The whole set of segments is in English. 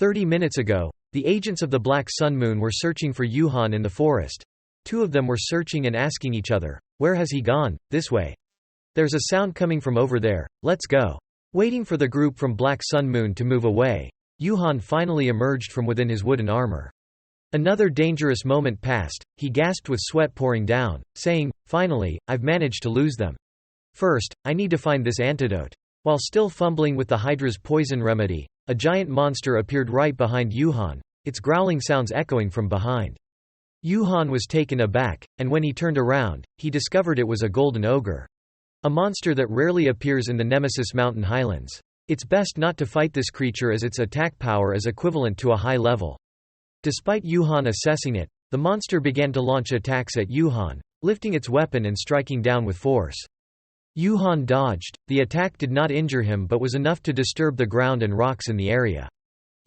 30 minutes ago, the agents of the Black Sun Moon were searching for Yuhan in the forest. Two of them were searching and asking each other, "Where has he gone?" "This way. There's a sound coming from over there, let's go." Waiting for the group from Black Sun Moon to move away, Yuhan finally emerged from within his wooden armor. Another dangerous moment passed. He gasped with sweat pouring down, saying, "Finally, I've managed to lose them. First, I need to find this antidote." While still fumbling with the Hydra's poison remedy, a giant monster appeared right behind Yuhan, its growling sounds echoing from behind. Yuhan was taken aback, and when he turned around, he discovered it was a golden ogre. A monster that rarely appears in the Nemesis Mountain highlands. It's best not to fight this creature as its attack power is equivalent to a high level. Despite Yuhan assessing it, the monster began to launch attacks at Yuhan, lifting its weapon and striking down with force. Yuhan dodged. The attack did not injure him but was enough to disturb the ground and rocks in the area.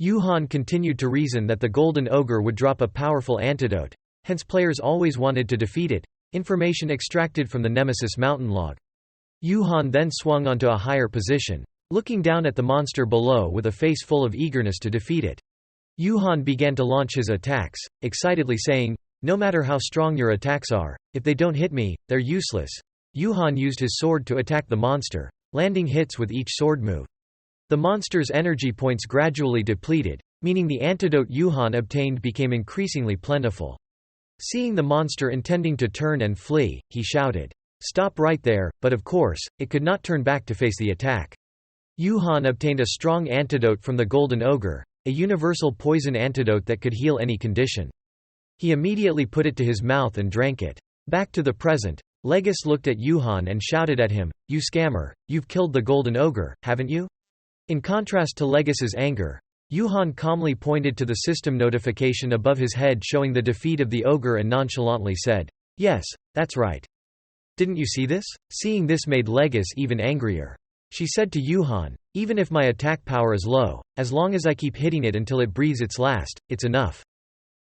Yuhan continued to reason that the golden ogre would drop a powerful antidote, hence players always wanted to defeat it. Information extracted from the Nemesis Mountain log. Yuhan then swung onto a higher position, looking down at the monster below with a face full of eagerness to defeat it. Yuhan began to launch his attacks, excitedly saying, "No matter how strong your attacks are, if they don't hit me, they're useless." Yuhan used his sword to attack the monster, landing hits with each sword move. The monster's energy points gradually depleted, meaning the antidote Yuhan obtained became increasingly plentiful. Seeing the monster intending to turn and flee, he shouted, "Stop right there," but of course, it could not turn back to face the attack. Yuhan obtained a strong antidote from the golden ogre, a universal poison antidote that could heal any condition. He immediately put it to his mouth and drank it. Back to the present, Legus looked at Yuhan and shouted at him, "You scammer, you've killed the golden ogre, haven't you?" In contrast to Legus's anger, Yuhan calmly pointed to the system notification above his head showing the defeat of the ogre and nonchalantly said, "Yes, that's right. Didn't you see this?" Seeing this made Legus even angrier. She said to Yuhan, "Even if my attack power is low, as long as I keep hitting it until it breathes its last, it's enough."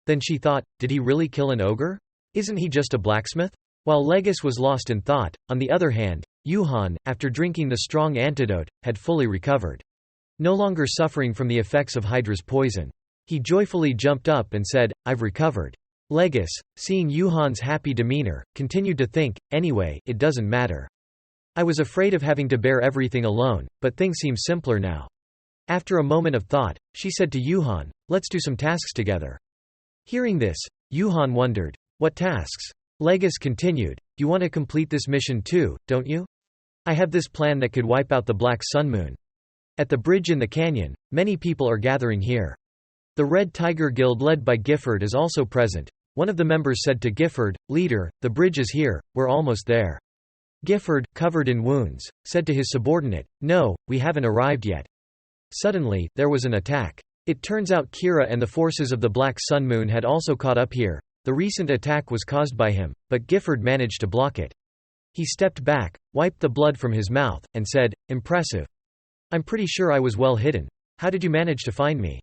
Then she thought, did he really kill an ogre? Isn't he just a blacksmith? While Legus was lost in thought, on the other hand, Yuhan, after drinking the strong antidote, had fully recovered. No longer suffering from the effects of Hydra's poison. He joyfully jumped up and said, "I've recovered." Legus, seeing Yuhan's happy demeanor, continued to think, "Anyway, it doesn't matter. I was afraid of having to bear everything alone, but things seem simpler now." After a moment of thought, she said to Yuhan, "Let's do some tasks together." Hearing this, Yuhan wondered, "What tasks?" Legus continued, "You want to complete this mission too, don't you? I have this plan that could wipe out the Black Sun Moon. At the bridge in the canyon, many people are gathering here. The Red Tiger Guild led by Gifford is also present." One of the members said to Gifford, "Leader, the bridge is here, we're almost there." Gifford, covered in wounds, said to his subordinate, "No, we haven't arrived yet." Suddenly, there was an attack. It turns out Kira and the forces of the Black Sun Moon had also caught up here. The recent attack was caused by him, but Gifford managed to block it. He stepped back, wiped the blood from his mouth, and said, "Impressive. I'm pretty sure I was well hidden. How did you manage to find me?"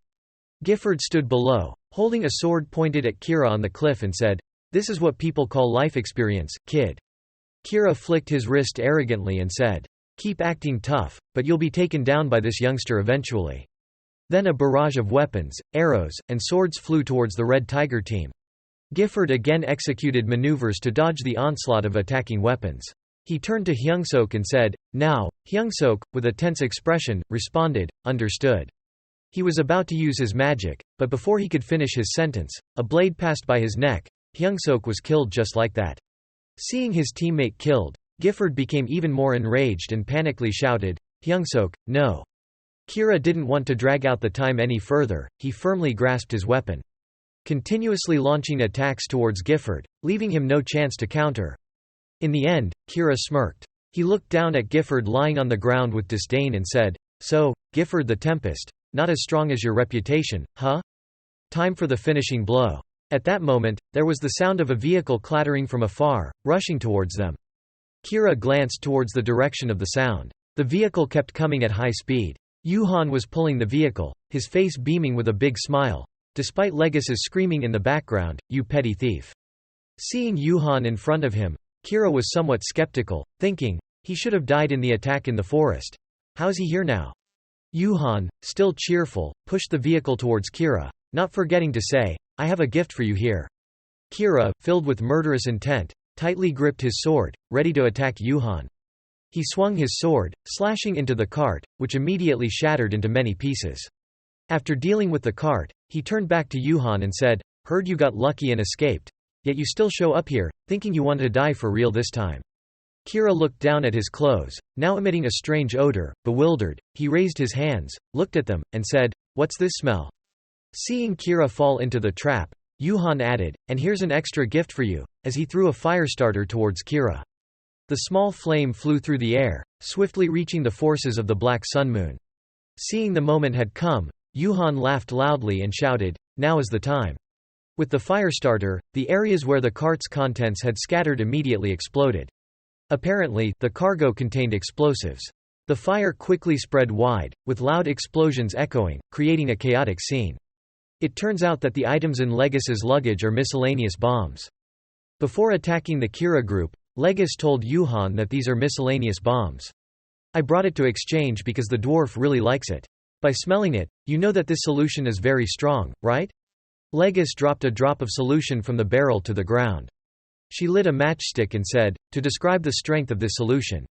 Gifford stood below, holding a sword pointed at Kira on the cliff and said, "This is what people call life experience, kid." Kira flicked his wrist arrogantly and said, "Keep acting tough, but you'll be taken down by this youngster eventually." Then a barrage of weapons, arrows, and swords flew towards the Red Tiger team. Gifford again executed maneuvers to dodge the onslaught of attacking weapons. He turned to Hyungsok and said, "Now." Hyungsok, with a tense expression, responded, "Understood." He was about to use his magic, but before he could finish his sentence, a blade passed by his neck. Hyungsok was killed just like that. Seeing his teammate killed, Gifford became even more enraged and panically shouted, "Hyungsok, no." Kira didn't want to drag out the time any further, he firmly grasped his weapon, continuously launching attacks towards Gifford, leaving him no chance to counter. In the end, Kira smirked. He looked down at Gifford lying on the ground with disdain and said, "So, Gifford the Tempest, not as strong as your reputation, huh? Time for the finishing blow." At that moment, there was the sound of a vehicle clattering from afar, rushing towards them. Kira glanced towards the direction of the sound. The vehicle kept coming at high speed. Yuhan was pulling the vehicle, his face beaming with a big smile. Despite Legus's screaming in the background, "You petty thief." Seeing Yuhan in front of him, Kira was somewhat skeptical, thinking, he should have died in the attack in the forest. How's he here now? Yuhan, still cheerful, pushed the vehicle towards Kira, not forgetting to say, "I have a gift for you here." Kira, filled with murderous intent, tightly gripped his sword, ready to attack Yuhan. He swung his sword, slashing into the cart, which immediately shattered into many pieces. After dealing with the cart, he turned back to Yuhan and said, "Heard you got lucky and escaped. Yet you still show up here, thinking you want to die for real this time." Kira looked down at his clothes, now emitting a strange odor. Bewildered, he raised his hands, looked at them, and said, "What's this smell?" Seeing Kira fall into the trap, Yuhan added, "And here's an extra gift for you," as he threw a firestarter towards Kira. The small flame flew through the air, swiftly reaching the forces of the Black Sun Moon. Seeing the moment had come, Yuhan laughed loudly and shouted, "Now is the time." With the firestarter, the areas where the cart's contents had scattered immediately exploded. Apparently, the cargo contained explosives. The fire quickly spread wide, with loud explosions echoing, creating a chaotic scene. It turns out that the items in Legus's luggage are miscellaneous bombs. Before attacking the Kira group, Legus told Yuhan that these are miscellaneous bombs. "I brought it to exchange because the dwarf really likes it. By smelling it, you know that this solution is very strong, right?" Legus dropped a drop of solution from the barrel to the ground. She lit a matchstick and said, "To describe the strength of this solution."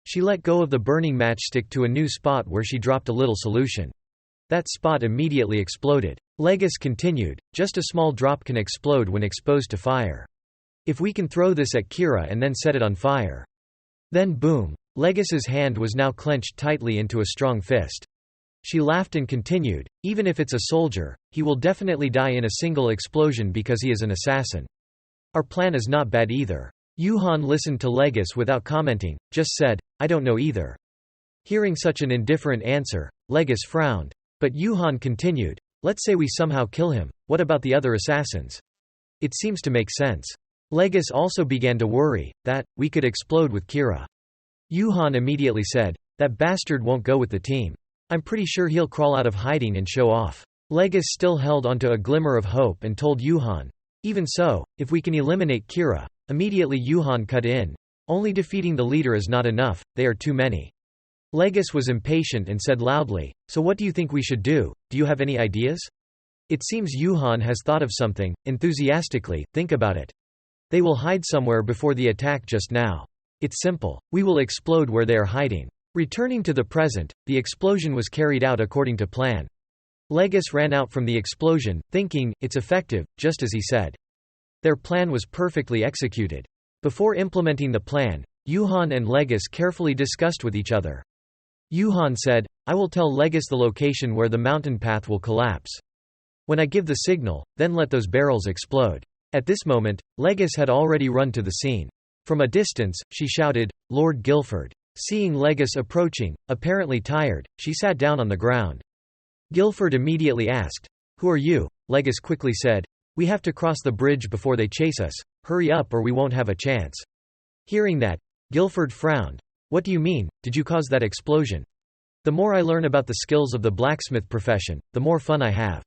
She let go of the burning matchstick to a new spot where she dropped a little solution. That spot immediately exploded. Legus continued, "Just a small drop can explode when exposed to fire. If we can throw this at Kira and then set it on fire." Then boom! Legus's hand was now clenched tightly into a strong fist. She laughed and continued, "Even if it's a soldier, he will definitely die in a single explosion because he is an assassin. Our plan is not bad either." Yuhan listened to Legus without commenting, just said, "I don't know either." Hearing such an indifferent answer, Legus frowned. But Yuhan continued, "Let's say we somehow kill him, what about the other assassins? It seems to make sense." Legus also began to worry that we could explode with Kira. Yuhan immediately said, "That bastard won't go with the team. I'm pretty sure he'll crawl out of hiding and show off." Legus still held onto a glimmer of hope and told Yuhan, "Even so, if we can eliminate Kira." Immediately Yuhan cut in, "Only defeating the leader is not enough, they are too many." Legus was impatient and said loudly, "So what do you think we should do? Do you have any ideas?" It seems Yuhan has thought of something. Enthusiastically, "Think about it. They will hide somewhere before the attack just now. It's simple. We will explode where they are hiding." Returning to the present, the explosion was carried out according to plan. Legus ran out from the explosion, thinking, "It's effective," just as he said. Their plan was perfectly executed. Before implementing the plan, Yuhan and Legus carefully discussed with each other. Yuhan said, "I will tell Legus the location where the mountain path will collapse. When I give the signal, then let those barrels explode." At this moment, Legus had already run to the scene. From a distance, she shouted, "Lord Guilford." Seeing Legus approaching, apparently tired, she sat down on the ground. Guilford immediately asked, "Who are you?" Legus quickly said, "We have to cross the bridge before they chase us. Hurry up or we won't have a chance." Hearing that, Guilford frowned. "What do you mean? Did you cause that explosion? The more I learn about the skills of the blacksmith profession, the more fun I have.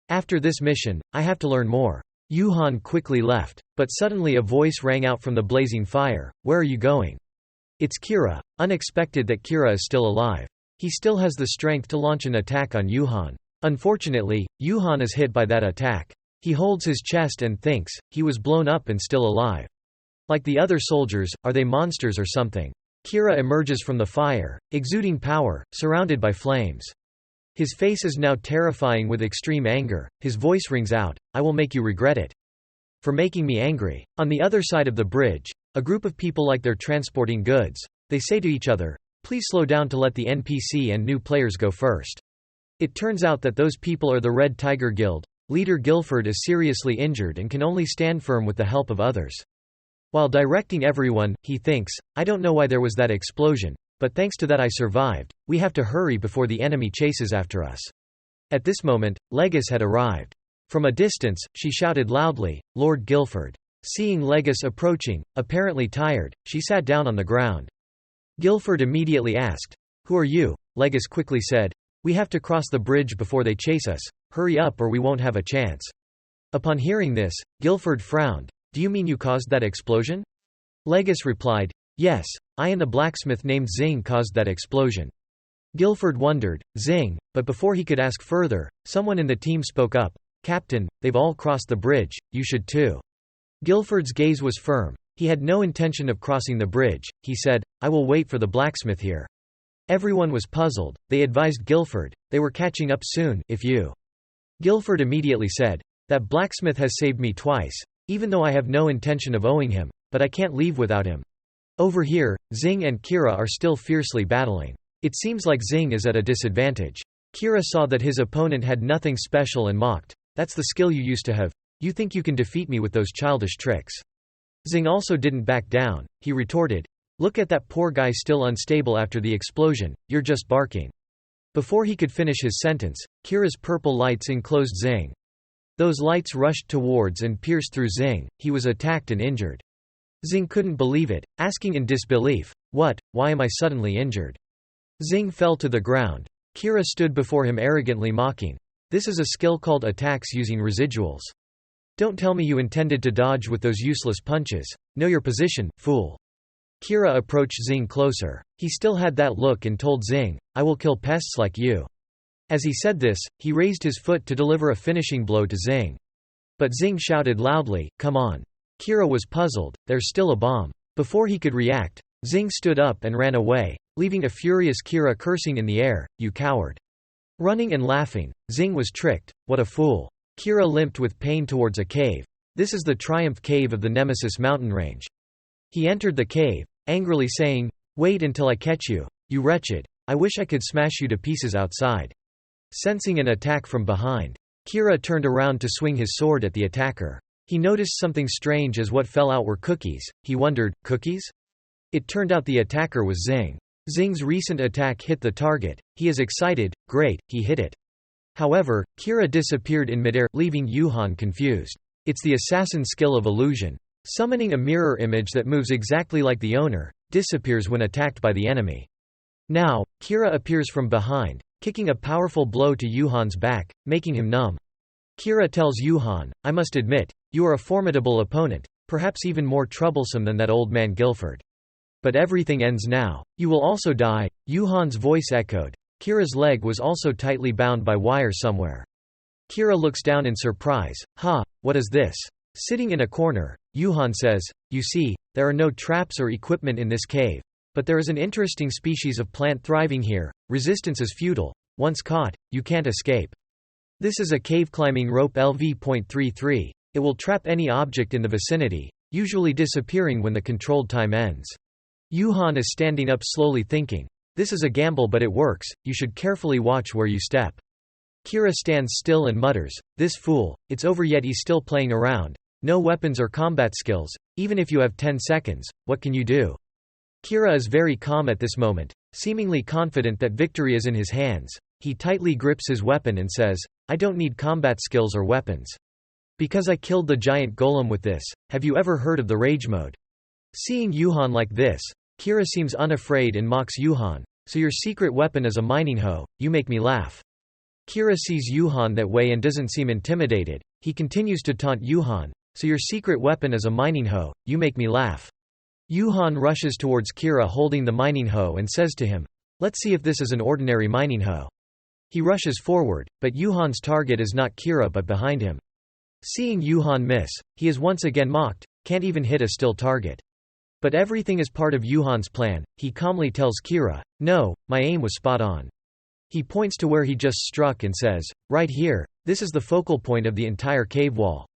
After this mission, I have to learn more." Yuhan quickly left, but suddenly a voice rang out from the blazing fire, "Where are you going?" It's Kira. Unexpected that Kira is still alive. He still has the strength to launch an attack on Yuhan. Unfortunately, Yuhan is hit by that attack. He holds his chest and thinks, he was blown up and still alive. Like the other soldiers, are they monsters or something? Kira emerges from the fire, exuding power, surrounded by flames. His face is now terrifying with extreme anger. His voice rings out, "I will make you regret it. For making me angry." On the other side of the bridge, a group of people like they're transporting goods. They say to each other, "Please slow down to let the NPC and new players go first." It turns out that those people are the Red Tiger Guild. Leader Guilford is seriously injured and can only stand firm with the help of others. While directing everyone, he thinks, "I don't know why there was that explosion, but thanks to that I survived. We have to hurry before the enemy chases after us." At this moment, Legus had arrived. From a distance, she shouted loudly, "Lord Guilford." Seeing Legus approaching, apparently tired, she sat down on the ground. Guilford immediately asked, "Who are you?" Legus quickly said, "We have to cross the bridge before they chase us. Hurry up or we won't have a chance." Upon hearing this, Guilford frowned. "Do you mean you caused that explosion?" Legus replied, "Yes, I and the blacksmith named Zing caused that explosion." Guilford wondered, Zing, but before he could ask further, someone in the team spoke up. Captain, they've all crossed the bridge, you should too. Guilford's gaze was firm. He had no intention of crossing the bridge. He said, I will wait for the blacksmith here. Everyone was puzzled. They advised Guilford, they were catching up soon, if you. Guilford immediately said, that blacksmith has saved me twice, even though I have no intention of owing him, but I can't leave without him. Over here, Zing and Kira are still fiercely battling. It seems like Zing is at a disadvantage. Kira saw that his opponent had nothing special and mocked. That's the skill you used to have. You think you can defeat me with those childish tricks. Zing also didn't back down. He retorted, look at that poor guy still unstable after the explosion, you're just barking. Before he could finish his sentence, Kira's purple lights enclosed Zing. Those lights rushed towards and pierced through Zing. He was attacked and injured. Zing couldn't believe it, asking in disbelief, what, why am I suddenly injured? Zing fell to the ground. Kira stood before him arrogantly mocking. This is a skill called attacks using residuals. Don't tell me you intended to dodge with those useless punches. Know your position, fool. Kira approached Zing closer. He still had that look and told Zing, I will kill pests like you. As he said this, he raised his foot to deliver a finishing blow to Zing. But Zing shouted loudly, come on. Kira was puzzled, there's still a bomb. Before he could react, Zing stood up and ran away, leaving a furious Kira cursing in the air, you coward. Running and laughing, Zing was tricked, what a fool. Kira limped with pain towards a cave. This is the Triumph Cave of the Nemesis mountain range. He entered the cave, angrily saying, wait until I catch you, you wretched. I wish I could smash you to pieces outside. Sensing an attack from behind, Kira turned around to swing his sword at the attacker. He noticed something strange as what fell out were cookies. He wondered, cookies? It turned out the attacker was Zing. Zing's recent attack hit the target. He is excited, great, he hit it. However, Kira disappeared in midair, leaving Yuhan confused. It's the assassin skill of illusion. Summoning a mirror image that moves exactly like the owner, disappears when attacked by the enemy. Now, Kira appears from behind, kicking a powerful blow to Yuhan's back, making him numb. Kira tells Yuhan, I must admit, you are a formidable opponent, perhaps even more troublesome than that old man Guilford. But everything ends now. You will also die, Yuhan's voice echoed. Kira's leg was also tightly bound by wire somewhere. Kira looks down in surprise, what is this? Sitting in a corner, Yuhan says, you see, there are no traps or equipment in this cave. But there is an interesting species of plant thriving here, resistance is futile, once caught, you can't escape. This is a cave climbing rope LV.33. It will trap any object in the vicinity, usually disappearing when the controlled time ends. Yuhan is standing up slowly thinking, this is a gamble but it works, you should carefully watch where you step. Kira stands still and mutters, this fool, it's over yet he's still playing around. No weapons or combat skills, even if you have 10 seconds, what can you do? Kira is very calm at this moment, seemingly confident that victory is in his hands. He tightly grips his weapon and says, I don't need combat skills or weapons. Because I killed the giant golem with this. Have you ever heard of the rage mode? Seeing Yuhan like this, Kira seems unafraid and mocks Yuhan, so your secret weapon is a mining hoe, you make me laugh. Kira sees Yuhan that way and doesn't seem intimidated. He continues to taunt Yuhan, so your secret weapon is a mining hoe, you make me laugh. Yuhan rushes towards Kira holding the mining hoe and says to him, let's see if this is an ordinary mining hoe. He rushes forward, but Yuhan's target is not Kira but behind him. Seeing Yuhan miss, he is once again mocked, can't even hit a still target. But everything is part of Yuhan's plan. He calmly tells Kira, no, my aim was spot on. He points to where he just struck and says, right here, this is the focal point of the entire cave wall.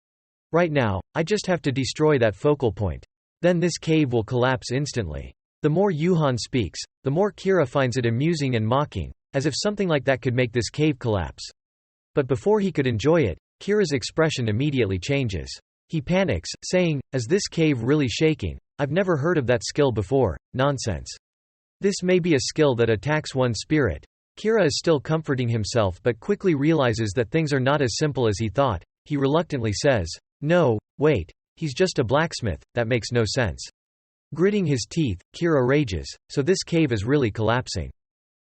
Right now, I just have to destroy that focal point. Then this cave will collapse instantly. The more Yuhan speaks, the more Kira finds it amusing and mocking, as if something like that could make this cave collapse. But before he could enjoy it, Kira's expression immediately changes. He panics, saying, is this cave really shaking? I've never heard of that skill before, nonsense. This may be a skill that attacks one's spirit. Kira is still comforting himself but quickly realizes that things are not as simple as he thought. He reluctantly says, no, wait, he's just a blacksmith, that makes no sense. Gritting his teeth, Kira rages, so this cave is really collapsing.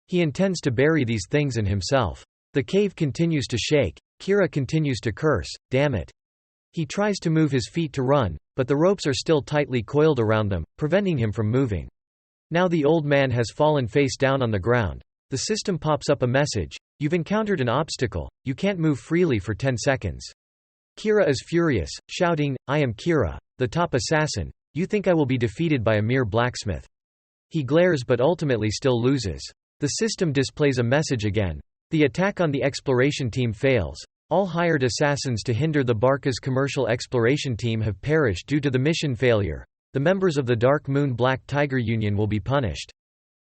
He intends to bury these things in himself. The cave continues to shake. Kira continues to curse, damn it. He tries to move his feet to run, but the ropes are still tightly coiled around them, preventing him from moving. Now the old man has fallen face down on the ground. The system pops up a message. You've encountered an obstacle. You can't move freely for 10 seconds. Kira is furious, shouting, I am Kira, the top assassin. You think I will be defeated by a mere blacksmith? He glares but ultimately still loses. The system displays a message again. The attack on the exploration team fails. All hired assassins to hinder the Barca's commercial exploration team have perished due to the mission failure. The members of the Dark Moon Black Tiger Union will be punished.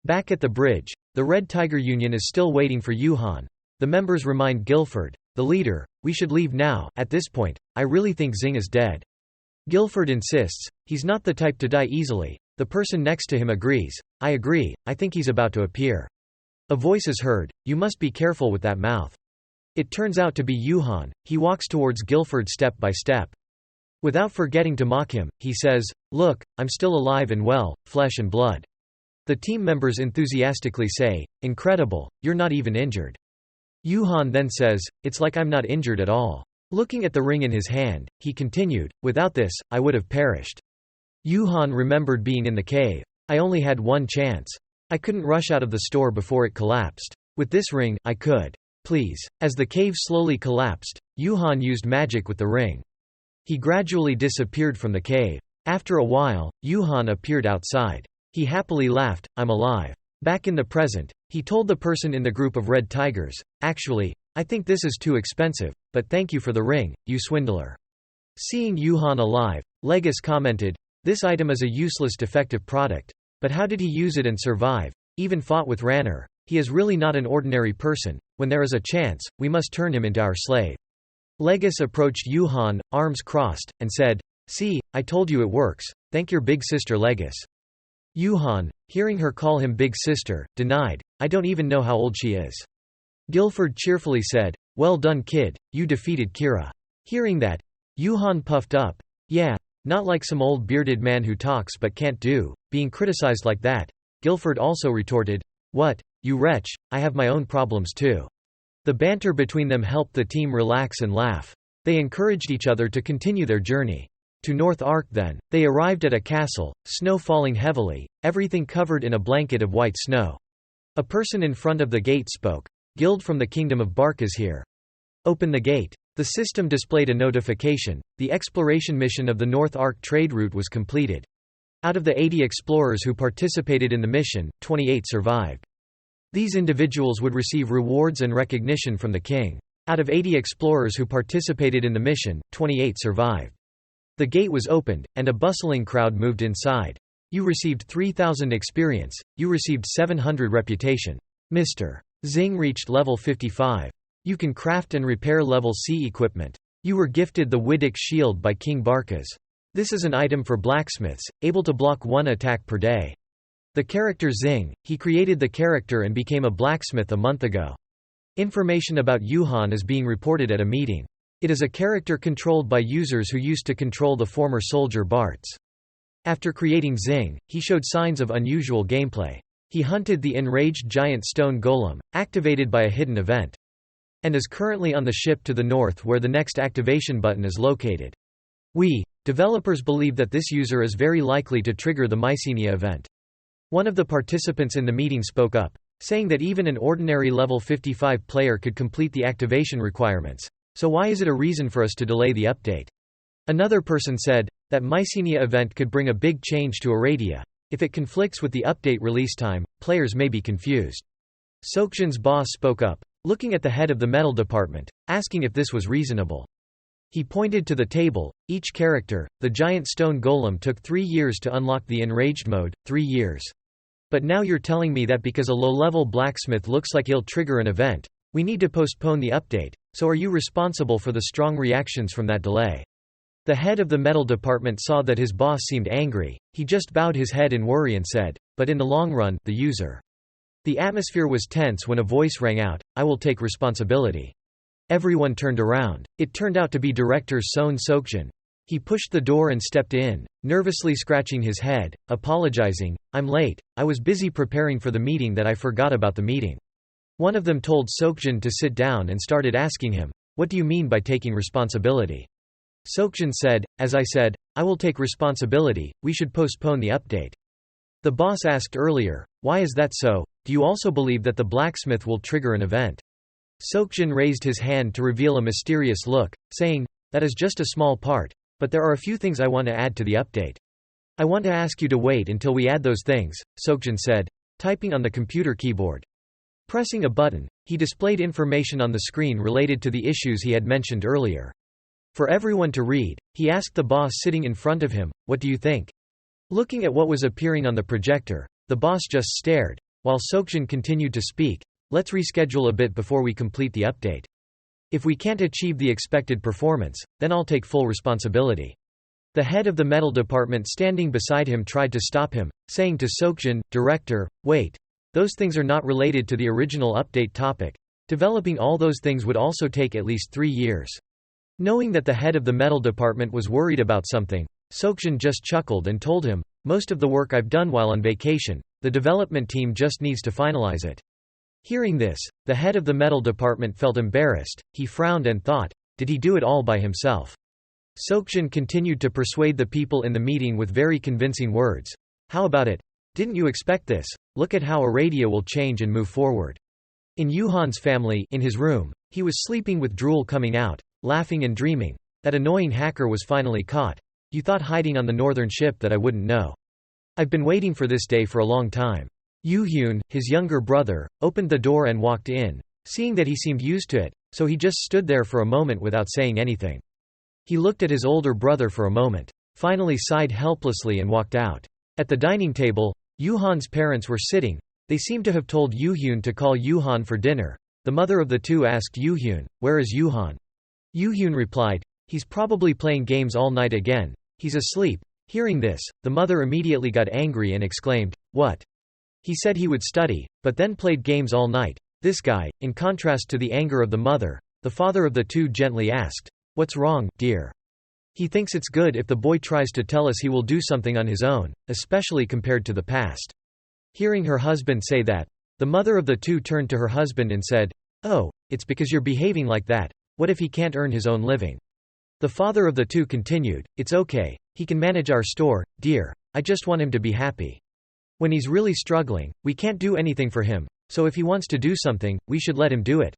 Back at the bridge, the Red Tiger Union is still waiting for Yuhan. The members remind Guilford, the leader, we should leave now. At this point, I really think Xing is dead. Guilford insists, he's not the type to die easily. The person next to him agrees, I agree, I think he's about to appear. A voice is heard, you must be careful with that mouth. It turns out to be Yuhan. He walks towards Guilford step by step. Without forgetting to mock him, he says, look, I'm still alive and well, flesh and blood. The team members enthusiastically say, incredible, you're not even injured. Yuhan then says, it's like I'm not injured at all. Looking at the ring in his hand, he continued, without this, I would have perished. Yuhan remembered being in the cave. I only had one chance. I couldn't rush out of the store before it collapsed. With this ring, I could. Please. As the cave slowly collapsed, Yuhan used magic with the ring. He gradually disappeared from the cave. After a while, Yuhan appeared outside. He happily laughed, I'm alive. Back in the present, he told the person in the group of red tigers, actually, I think this is too expensive, but thank you for the ring, you swindler. Seeing Yuhan alive, Legus commented, this item is a useless defective product. But how did he use it and survive? Even fought with Ranner. He is really not an ordinary person. When there is a chance, we must turn him into our slave. Legus approached Yuhan, arms crossed, and said, see, I told you it works. Thank your big sister Legus. Yuhan, hearing her call him big sister, denied, I don't even know how old she is. Guilford cheerfully said, well done kid, you defeated Kira. Hearing that, Yuhan puffed up. Yeah, not like some old bearded man who talks but can't do, being criticized like that. Guilford also retorted, what, you wretch, I have my own problems too. The banter between them helped the team relax and laugh. They encouraged each other to continue their journey. To North Ark then, they arrived at a castle, snow falling heavily, everything covered in a blanket of white snow. A person in front of the gate spoke, Guild from the Kingdom of Bark is here. Open the gate. The system displayed a notification, the exploration mission of the North Ark trade route was completed. Out of the 80 explorers who participated in the mission, 28 survived. These individuals would receive rewards and recognition from the king. Out of 80 explorers who participated in the mission, 28 survived. The gate was opened, and a bustling crowd moved inside. You received 3,000 experience, you received 700 reputation. Mr. Xing reached level 55. You can craft and repair level C equipment. You were gifted the Widdick shield by King Barkas. This is an item for blacksmiths, able to block one attack per day. The character Xing, he created the character and became a blacksmith a month ago. Information about Yuhan is being reported at a meeting. It is a character controlled by users who used to control the former soldier Bartz. After creating Xing, he showed signs of unusual gameplay. He hunted the enraged giant stone golem, activated by a hidden event, and is currently on the ship to the north where the next activation button is located. Developers believe that this user is very likely to trigger the Mycenia event. One of the participants in the meeting spoke up, saying that even an ordinary level 55 player could complete the activation requirements. So why is it a reason for us to delay the update? Another person said, that Mycenia event could bring a big change to Aradia. If it conflicts with the update release time, players may be confused. Sokjin's boss spoke up, looking at the head of the metal department, asking if this was reasonable. He pointed to the table. Each character, the giant stone golem took 3 years to unlock the enraged mode, 3 years. But now you're telling me that because a low-level blacksmith looks like he'll trigger an event, we need to postpone the update, so are you responsible for the strong reactions from that delay? The head of the metal department saw that his boss seemed angry. He just bowed his head in worry and said, but in the long run, the user. The atmosphere was tense when a voice rang out, I will take responsibility. Everyone turned around. It turned out to be director Son Sokjin. He pushed the door and stepped in, nervously scratching his head, apologizing, I'm late, I was busy preparing for the meeting that I forgot about the meeting. One of them told Sokjin to sit down and started asking him, what do you mean by taking responsibility? Sokjin said, as I said, I will take responsibility, we should postpone the update. The boss asked earlier, "Why is that so? Do you also believe that the blacksmith will trigger an event?" Seokjin raised his hand to reveal a mysterious look, saying, "That is just a small part, but there are a few things I want to add to the update." "I want to ask you to wait until we add those things," Seokjin said, typing on the computer keyboard. Pressing a button, he displayed information on the screen related to the issues he had mentioned earlier. For everyone to read, he asked the boss sitting in front of him, "What do you think?" Looking at what was appearing on the projector, the boss just stared, while Seokjin continued to speak. "Let's reschedule a bit before we complete the update. If we can't achieve the expected performance, then I'll take full responsibility." The head of the metal department standing beside him tried to stop him, saying to Seokjin, "Director, wait. Those things are not related to the original update topic. Developing all those things would also take at least 3 years." Knowing that the head of the metal department was worried about something, Seokjin just chuckled and told him, "Most of the work I've done while on vacation, the development team just needs to finalize it." Hearing this, the head of the metal department felt embarrassed. He frowned and thought, did he do it all by himself? Seokjin continued to persuade the people in the meeting with very convincing words. "How about it? Didn't you expect this? Look at how a radio will change and move forward." In Yuhan's family, in his room, he was sleeping with drool coming out, laughing and dreaming. That annoying hacker was finally caught. "You thought hiding on the northern ship that I wouldn't know. I've been waiting for this day for a long time." Yoo-hyun, his younger brother, opened the door and walked in, seeing that he seemed used to it, so he just stood there for a moment without saying anything. He looked at his older brother for a moment, finally sighed helplessly and walked out. At the dining table, Yuhan's parents were sitting. They seemed to have told Yoo-hyun to call Yuhan for dinner. The mother of the two asked Yoo-hyun, "Where is Yuhan?" Yoo-hyun replied, "He's probably playing games all night again. He's asleep." Hearing this, the mother immediately got angry and exclaimed, "What? He said he would study, but then played games all night. This guy." In contrast to the anger of the mother, the father of the two gently asked, "What's wrong, dear?" He thinks it's good if the boy tries to tell us he will do something on his own, especially compared to the past. Hearing her husband say that, the mother of the two turned to her husband and said, "Oh, it's because you're behaving like that. What if he can't earn his own living?" The father of the two continued, "It's okay, he can manage our store, dear. I just want him to be happy. When he's really struggling, we can't do anything for him, so if he wants to do something, we should let him do it.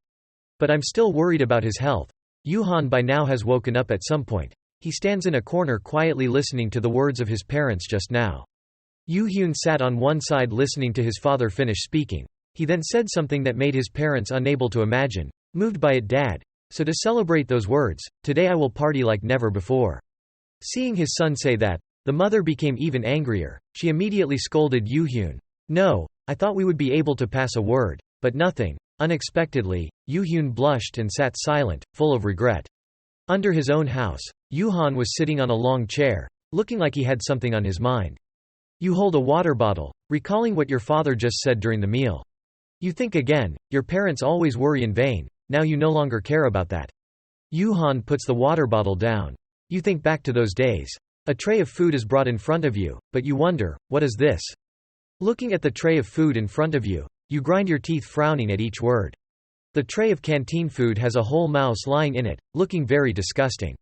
But I'm still worried about his health." Yuhan by now has woken up at some point. He stands in a corner quietly listening to the words of his parents just now. Yoo-hyun sat on one side listening to his father finish speaking. He then said something that made his parents unable to imagine. "Moved by it, Dad. So to celebrate those words, today I will party like never before." Seeing his son say that, the mother became even angrier. She immediately scolded Yoo-hyun. "No, I thought we would be able to pass a word, but nothing." Unexpectedly, Yoo-hyun blushed and sat silent, full of regret. Under his own house, Yuhan was sitting on a long chair, looking like he had something on his mind. "You hold a water bottle, recalling what your father just said during the meal. You think again, your parents always worry in vain, now you no longer care about that." Yuhan puts the water bottle down. "You think back to those days. A tray of food is brought in front of you, but you wonder, what is this? Looking at the tray of food in front of you, you grind your teeth frowning at each word. The tray of canteen food has a whole mouse lying in it, looking very disgusting."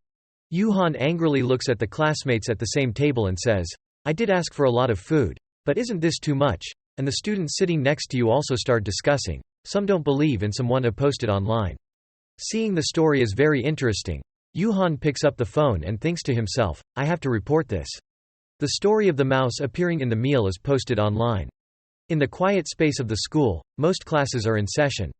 Yuhan angrily looks at the classmates at the same table and says, "I did ask for a lot of food. But isn't this too much?" And the students sitting next to you also start discussing. Some don't believe and some want to post it online. Seeing the story is very interesting. Yuhan picks up the phone and thinks to himself, "I have to report this." The story of the mouse appearing in the meal is posted online. In the quiet space of the school, most classes are in session.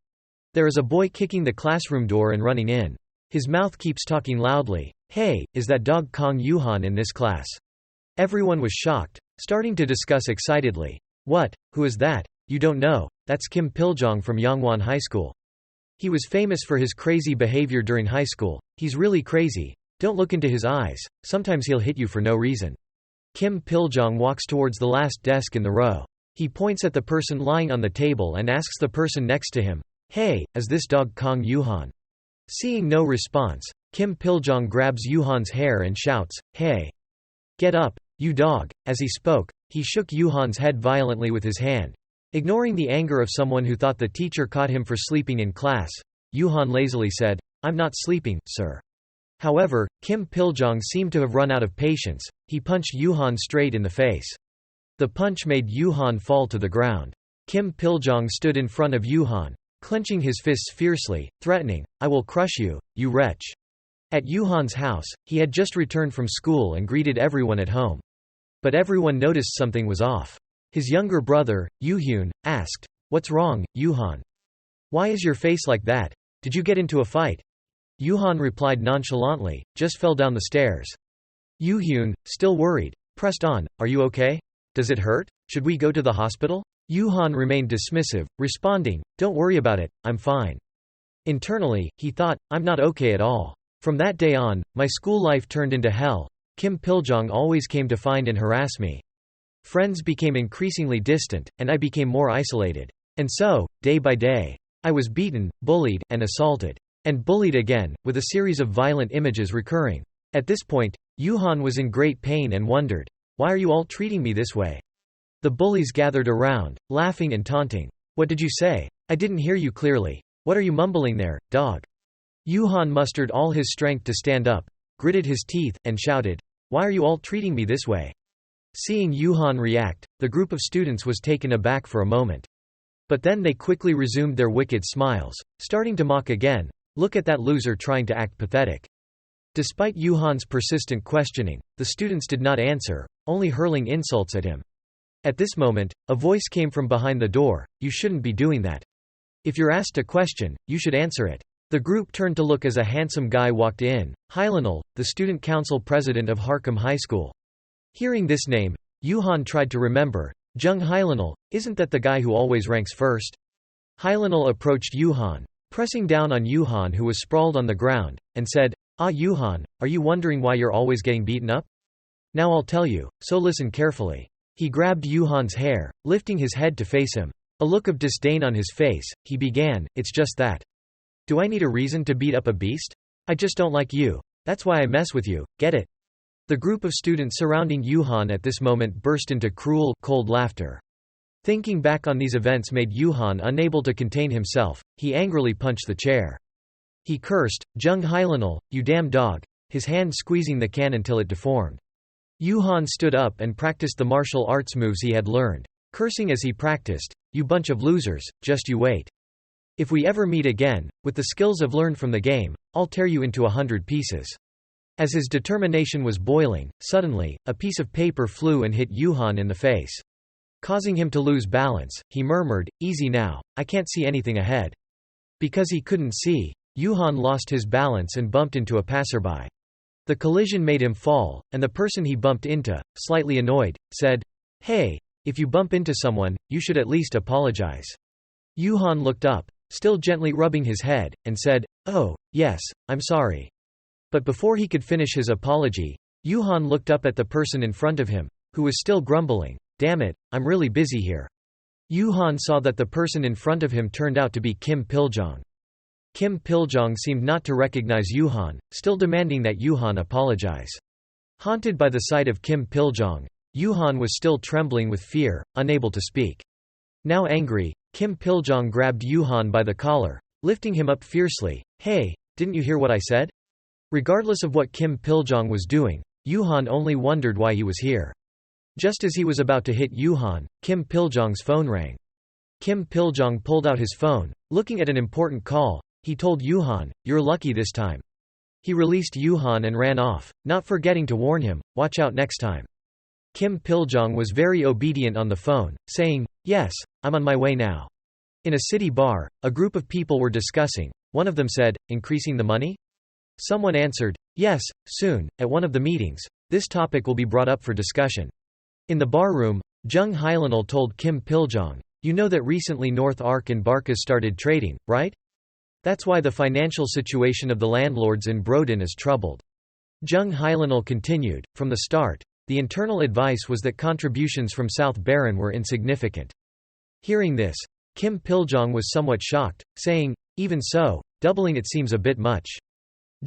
There is a boy kicking the classroom door and running in. His mouth keeps talking loudly. "Hey, is that dog Kong Yuhan in this class?" Everyone was shocked, starting to discuss excitedly. "What? Who is that? You don't know? That's Kim Piljong from Yongwon High School. He was famous for his crazy behavior during high school. He's really crazy. Don't look into his eyes, sometimes he'll hit you for no reason." Kim Piljong walks towards the last desk in the row. He points at the person lying on the table and asks the person next to him, "Hey, is this dog Kong Yuhan?" Seeing no response, Kim Piljong grabs Yuhan's hair and shouts, "Hey! Get up, you dog!" As he spoke, he shook Yuhan's head violently with his hand. Ignoring the anger of someone who thought the teacher caught him for sleeping in class, Yuhan lazily said, "I'm not sleeping, sir." However, Kim Piljong seemed to have run out of patience. He punched Yuhan straight in the face. The punch made Yuhan fall to the ground. Kim Piljong stood in front of Yuhan, clenching his fists fiercely, threatening, "I will crush you, you wretch." At Yuhan's house, he had just returned from school and greeted everyone at home. But everyone noticed something was off. His younger brother, Yuhyun, asked, "What's wrong, Yuhan? Why is your face like that? Did you get into a fight?" Yuhan replied nonchalantly, "Just fell down the stairs." Yuhyun, still worried, pressed on, "Are you okay? Does it hurt? Should we go to the hospital?" Yuhan remained dismissive, responding, "Don't worry about it, I'm fine." Internally, he thought, "I'm not okay at all. From that day on, my school life turned into hell. Kim Piljong always came to find and harass me. Friends became increasingly distant, and I became more isolated. And so, day by day, I was beaten, bullied, and assaulted. And bullied again, with a series of violent images recurring." At this point, Yuhan was in great pain and wondered, "Why are you all treating me this way?" The bullies gathered around, laughing and taunting. "What did you say? I didn't hear you clearly. What are you mumbling there, dog?" Yuhan mustered all his strength to stand up, gritted his teeth, and shouted, "Why are you all treating me this way?" Seeing Yuhan react, the group of students was taken aback for a moment. But then they quickly resumed their wicked smiles, starting to mock again. "Look at that loser trying to act pathetic." Despite Yuhan's persistent questioning, the students did not answer, only hurling insults at him. At this moment, a voice came from behind the door, "You shouldn't be doing that. If you're asked a question, you should answer it." The group turned to look as a handsome guy walked in, Hylanul, the student council president of Harkham High School. Hearing this name, Yuhan tried to remember, "Jung Hylanul, isn't that the guy who always ranks first?" Hylanul approached Yuhan, pressing down on Yuhan who was sprawled on the ground, and said, "Ah Yuhan, are you wondering why you're always getting beaten up? Now I'll tell you, so listen carefully." He grabbed Yuhan's hair, lifting his head to face him. A look of disdain on his face, he began, "It's just that. Do I need a reason to beat up a beast? I just don't like you. That's why I mess with you, get it?" The group of students surrounding Yuhan at this moment burst into cruel, cold laughter. Thinking back on these events made Yuhan unable to contain himself, he angrily punched the chair. He cursed, "Jung Hylanul, you damn dog," his hand squeezing the can until it deformed. Yuhan stood up and practiced the martial arts moves he had learned, cursing as he practiced, "You bunch of losers, just you wait. If we ever meet again, with the skills I've learned from the game, I'll tear you into 100 pieces." As his determination was boiling, suddenly, a piece of paper flew and hit Yuhan in the face. Causing him to lose balance, he murmured, "Easy now, I can't see anything ahead." Because he couldn't see, Yuhan lost his balance and bumped into a passerby. The collision made him fall, and the person he bumped into, slightly annoyed, said, "Hey, if you bump into someone, you should at least apologize." Yuhan looked up, still gently rubbing his head, and said, "Oh, yes, I'm sorry." But before he could finish his apology, Yuhan looked up at the person in front of him, who was still grumbling, "Damn it, I'm really busy here." Yuhan saw that the person in front of him turned out to be Kim Piljong. Kim Piljong seemed not to recognize Yuhan, still demanding that Yuhan apologize. Haunted by the sight of Kim Piljong, Yuhan was still trembling with fear, unable to speak. Now angry, Kim Piljong grabbed Yuhan by the collar, lifting him up fiercely. "Hey, didn't you hear what I said?" Regardless of what Kim Piljong was doing, Yuhan only wondered why he was here. Just as he was about to hit Yuhan, Kim Piljong's phone rang. Kim Piljong pulled out his phone, looking at an important call. He told Yuhan, "You're lucky this time." He released Yuhan and ran off, not forgetting to warn him, "Watch out next time." Kim Piljong was very obedient on the phone, saying, "Yes, I'm on my way now." In a city bar, a group of people were discussing. One of them said, "Increasing the money?" Someone answered, "Yes, soon, at one of the meetings, this topic will be brought up for discussion." In the bar room, Jung Hylanul told Kim Piljong, "You know that recently North Ark and Barkas started trading, right? That's why the financial situation of the landlords in Brodin is troubled." Jung Hylanul continued, "From the start, the internal advice was that contributions from South Baron were insignificant." Hearing this, Kim Piljong was somewhat shocked, saying, "Even so, doubling it seems a bit much."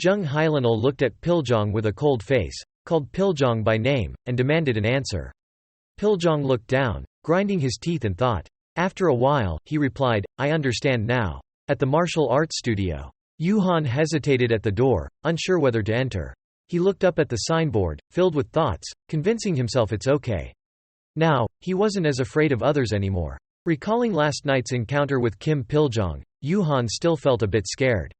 Jung Hylanul looked at Piljong with a cold face, called Piljong by name, and demanded an answer. Piljong looked down, grinding his teeth and thought. After a while, he replied, "I understand now. At the martial arts studio." Yuhan hesitated at the door, unsure whether to enter. He looked up at the signboard, filled with thoughts, convincing himself it's okay. Now, he wasn't as afraid of others anymore. Recalling last night's encounter with Kim Piljong, Yuhan still felt a bit scared.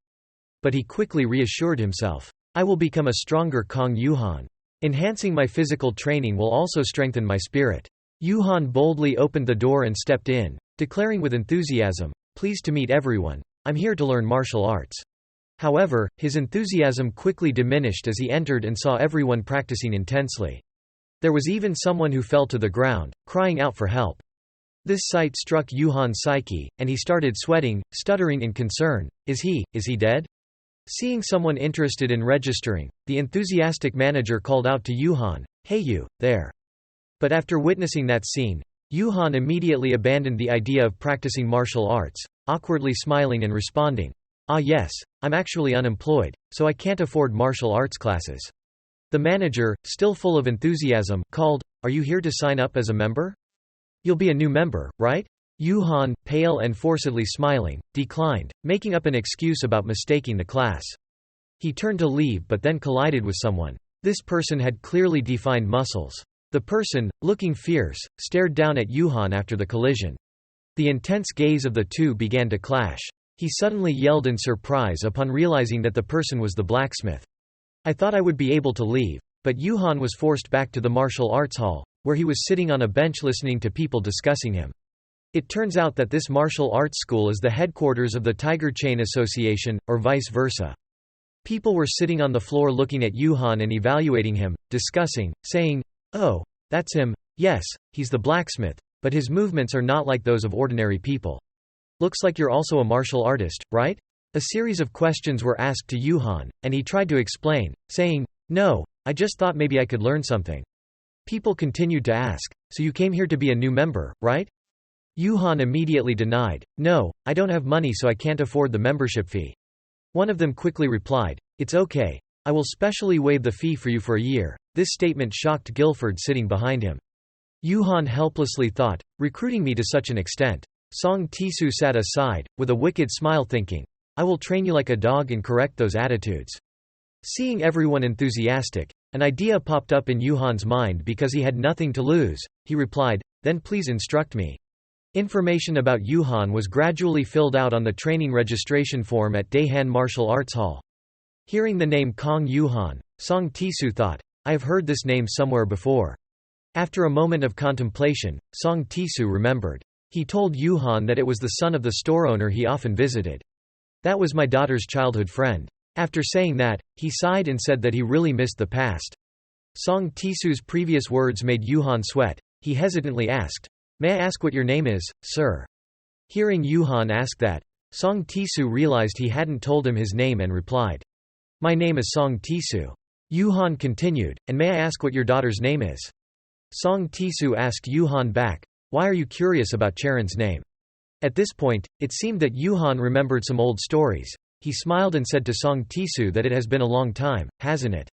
But he quickly reassured himself. I will become a stronger Kong Yuhan. Enhancing my physical training will also strengthen my spirit. Yuhan boldly opened the door and stepped in, declaring with enthusiasm, pleased to meet everyone, I'm here to learn martial arts. However, his enthusiasm quickly diminished as he entered and saw everyone practicing intensely. There was even someone who fell to the ground, crying out for help. This sight struck Yuhan's psyche, and he started sweating, stuttering in concern, Is he dead? Seeing someone interested in registering, the enthusiastic manager called out to Yuhan, Hey you, there. But after witnessing that scene, Yuhan immediately abandoned the idea of practicing martial arts, awkwardly smiling and responding, Ah yes, I'm actually unemployed, so I can't afford martial arts classes. The manager, still full of enthusiasm, called, Are you here to sign up as a member? You'll be a new member, right? Yuhan, pale and forcedly smiling, declined, making up an excuse about mistaking the class. He turned to leave but then collided with someone. This person had clearly defined muscles. The person, looking fierce, stared down at Yuhan after the collision. The intense gaze of the two began to clash. He suddenly yelled in surprise upon realizing that the person was the blacksmith. I thought I would be able to leave, but Yuhan was forced back to the martial arts hall, where he was sitting on a bench listening to people discussing him. It turns out that this martial arts school is the headquarters of the Tiger Chain Association, or vice versa. People were sitting on the floor looking at Yuhan and evaluating him, discussing, saying, Oh, that's him, yes, he's the blacksmith, but his movements are not like those of ordinary people. Looks like you're also a martial artist, right? A series of questions were asked to Yuhan, and he tried to explain, saying, No, I just thought maybe I could learn something. People continued to ask, So you came here to be a new member, right? Yuhan immediately denied, No, I don't have money so I can't afford the membership fee. One of them quickly replied, It's okay. I will specially waive the fee for you for a year. This statement shocked Guilford sitting behind him. Yuhan helplessly thought, recruiting me to such an extent. Song Tisu sat aside, with a wicked smile thinking, I will train you like a dog and correct those attitudes. Seeing everyone enthusiastic, an idea popped up in Yuhan's mind because he had nothing to lose. He replied, Then please instruct me. Information about Yuhan was gradually filled out on the training registration form at Daehan Martial Arts Hall. Hearing the name Kong Yuhan, Song Tisu thought, I have heard this name somewhere before. After a moment of contemplation, Song Tisu remembered. He told Yuhan that it was the son of the store owner he often visited. That was my daughter's childhood friend. After saying that, he sighed and said that he really missed the past. Song Tisu's previous words made Yuhan sweat. He hesitantly asked, May I ask what your name is, sir? Hearing Yuhan ask that, Song Tisu realized he hadn't told him his name and replied, My name is Song Tisu. Yuhan continued, And may I ask what your daughter's name is? Song Tisu asked Yuhan back, Why are you curious about Charon's name? At this point, it seemed that Yuhan remembered some old stories. He smiled and said to Song Tisu that it has been a long time, hasn't it?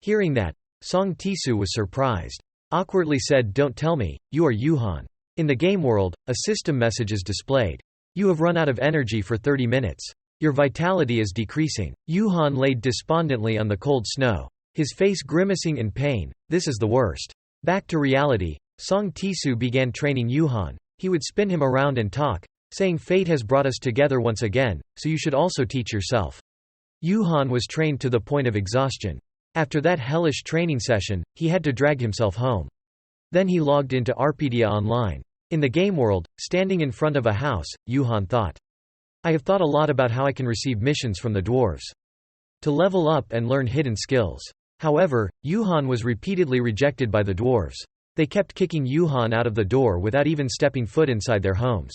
Hearing that, Song Tisu was surprised. Awkwardly said, Don't tell me, you are Yuhan. In the game world, a system message is displayed. You have run out of energy for 30 minutes. Your vitality is decreasing. Yuhan laid despondently on the cold snow. His face grimacing in pain. This is the worst. Back to reality, Song Tisu began training Yuhan. He would spin him around and talk, saying fate has brought us together once again, so you should also teach yourself. Yuhan was trained to the point of exhaustion. After that hellish training session, he had to drag himself home. Then he logged into Arpedia Online. In the game world, standing in front of a house, Yuhan thought, I have thought a lot about how I can receive missions from the dwarves to level up and learn hidden skills. However, Yuhan was repeatedly rejected by the dwarves. They kept kicking Yuhan out of the door without even stepping foot inside their homes.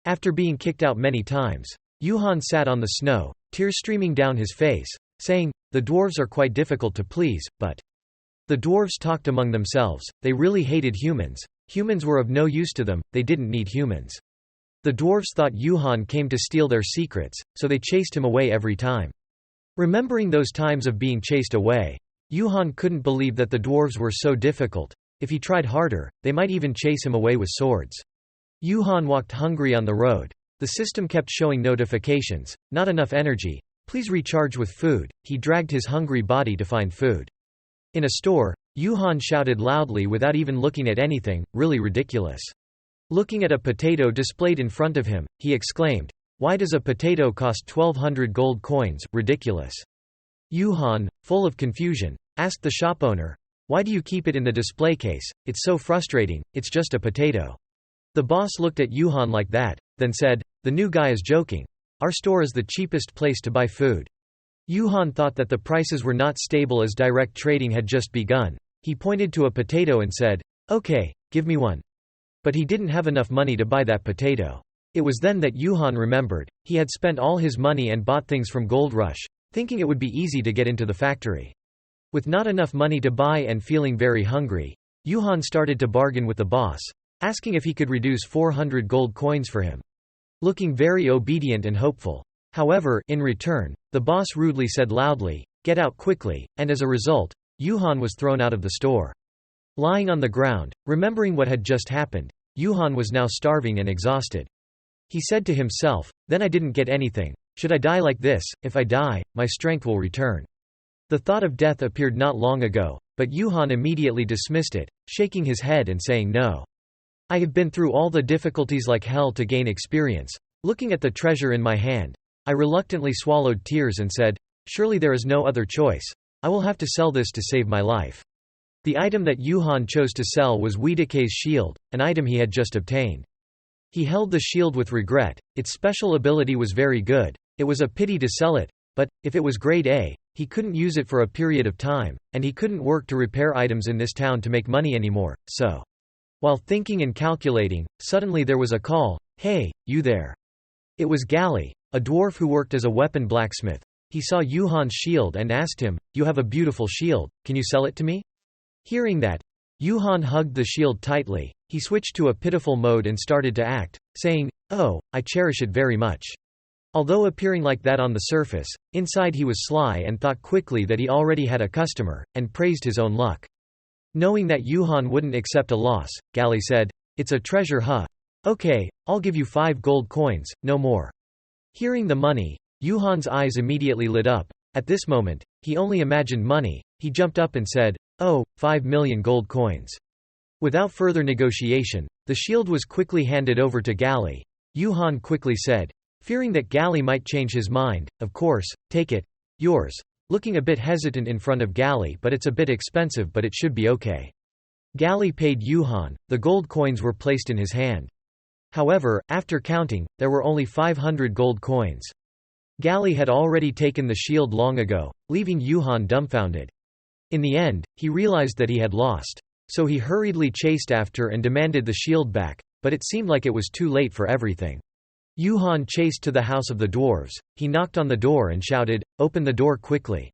After being kicked out many times, Yuhan sat on the snow, tears streaming down his face, saying, The dwarves are quite difficult to please, but the dwarves talked among themselves, they really hated humans. Humans were of no use to them, they didn't need humans. The dwarves thought Yuhan came to steal their secrets, so they chased him away every time. Remembering those times of being chased away, Yuhan couldn't believe that the dwarves were so difficult. If he tried harder, they might even chase him away with swords. Yuhan walked hungry on the road. The system kept showing notifications, not enough energy, please recharge with food. He dragged his hungry body to find food. In a store, Yuhan shouted loudly without even looking at anything, really ridiculous. Looking at a potato displayed in front of him, he exclaimed, "Why does a potato cost 1200 gold coins? Ridiculous." Yuhan, full of confusion, asked the shop owner, "Why do you keep it in the display case? It's so frustrating, it's just a potato." The boss looked at Yuhan like that, then said, "The new guy is joking. Our store is the cheapest place to buy food." Yuhan thought that the prices were not stable as direct trading had just begun. He pointed to a potato and said, "Okay, give me one." But he didn't have enough money to buy that potato. It was then that Yuhan remembered, he had spent all his money and bought things from Gold Rush, thinking it would be easy to get into the factory. With not enough money to buy and feeling very hungry, Yuhan started to bargain with the boss, asking if he could reduce 400 gold coins for him. Looking very obedient and hopeful. However, in return, the boss rudely said loudly, "Get out quickly," and as a result, Yuhan was thrown out of the store. Lying on the ground, remembering what had just happened, Yuhan was now starving and exhausted. He said to himself, "Then I didn't get anything. Should I die like this? If I die, my strength will return." The thought of death appeared not long ago, but Yuhan immediately dismissed it, shaking his head and saying no. "I have been through all the difficulties like hell to gain experience." Looking at the treasure in my hand, I reluctantly swallowed tears and said, "Surely there is no other choice. I will have to sell this to save my life." The item that Yuhan chose to sell was Wiedeke's shield, an item he had just obtained. He held the shield with regret. Its special ability was very good. It was a pity to sell it, but, if it was grade A, he couldn't use it for a period of time, and he couldn't work to repair items in this town to make money anymore, so. While thinking and calculating, suddenly there was a call, "Hey, you there?" It was Gali, a dwarf who worked as a weapon blacksmith. He saw Yuhan's shield and asked him, "You have a beautiful shield, can you sell it to me?" Hearing that, Yuhan hugged the shield tightly. He switched to a pitiful mode and started to act, saying, "Oh, I cherish it very much." Although appearing like that on the surface, inside he was sly and thought quickly that he already had a customer, and praised his own luck. Knowing that Yuhan wouldn't accept a loss, Gali said, "It's a treasure, huh? Okay, I'll give you 5 gold coins, no more." Hearing the money, Yuhan's eyes immediately lit up. At this moment, he only imagined money. He jumped up and said, "Oh, 5 million gold coins." Without further negotiation, the shield was quickly handed over to Gali. Yuhan quickly said, fearing that Gali might change his mind, "Of course, take it. Yours." Looking a bit hesitant in front of Gali, "But it's a bit expensive, but it should be okay." Gali paid Yuhan. The gold coins were placed in his hand. However, after counting, there were only 500 gold coins. Gali had already taken the shield long ago, leaving Yuhan dumbfounded. In the end, he realized that he had lost. So he hurriedly chased after and demanded the shield back, but it seemed like it was too late for everything. Yuhan chased to the house of the dwarves. He knocked on the door and shouted, "Open the door quickly.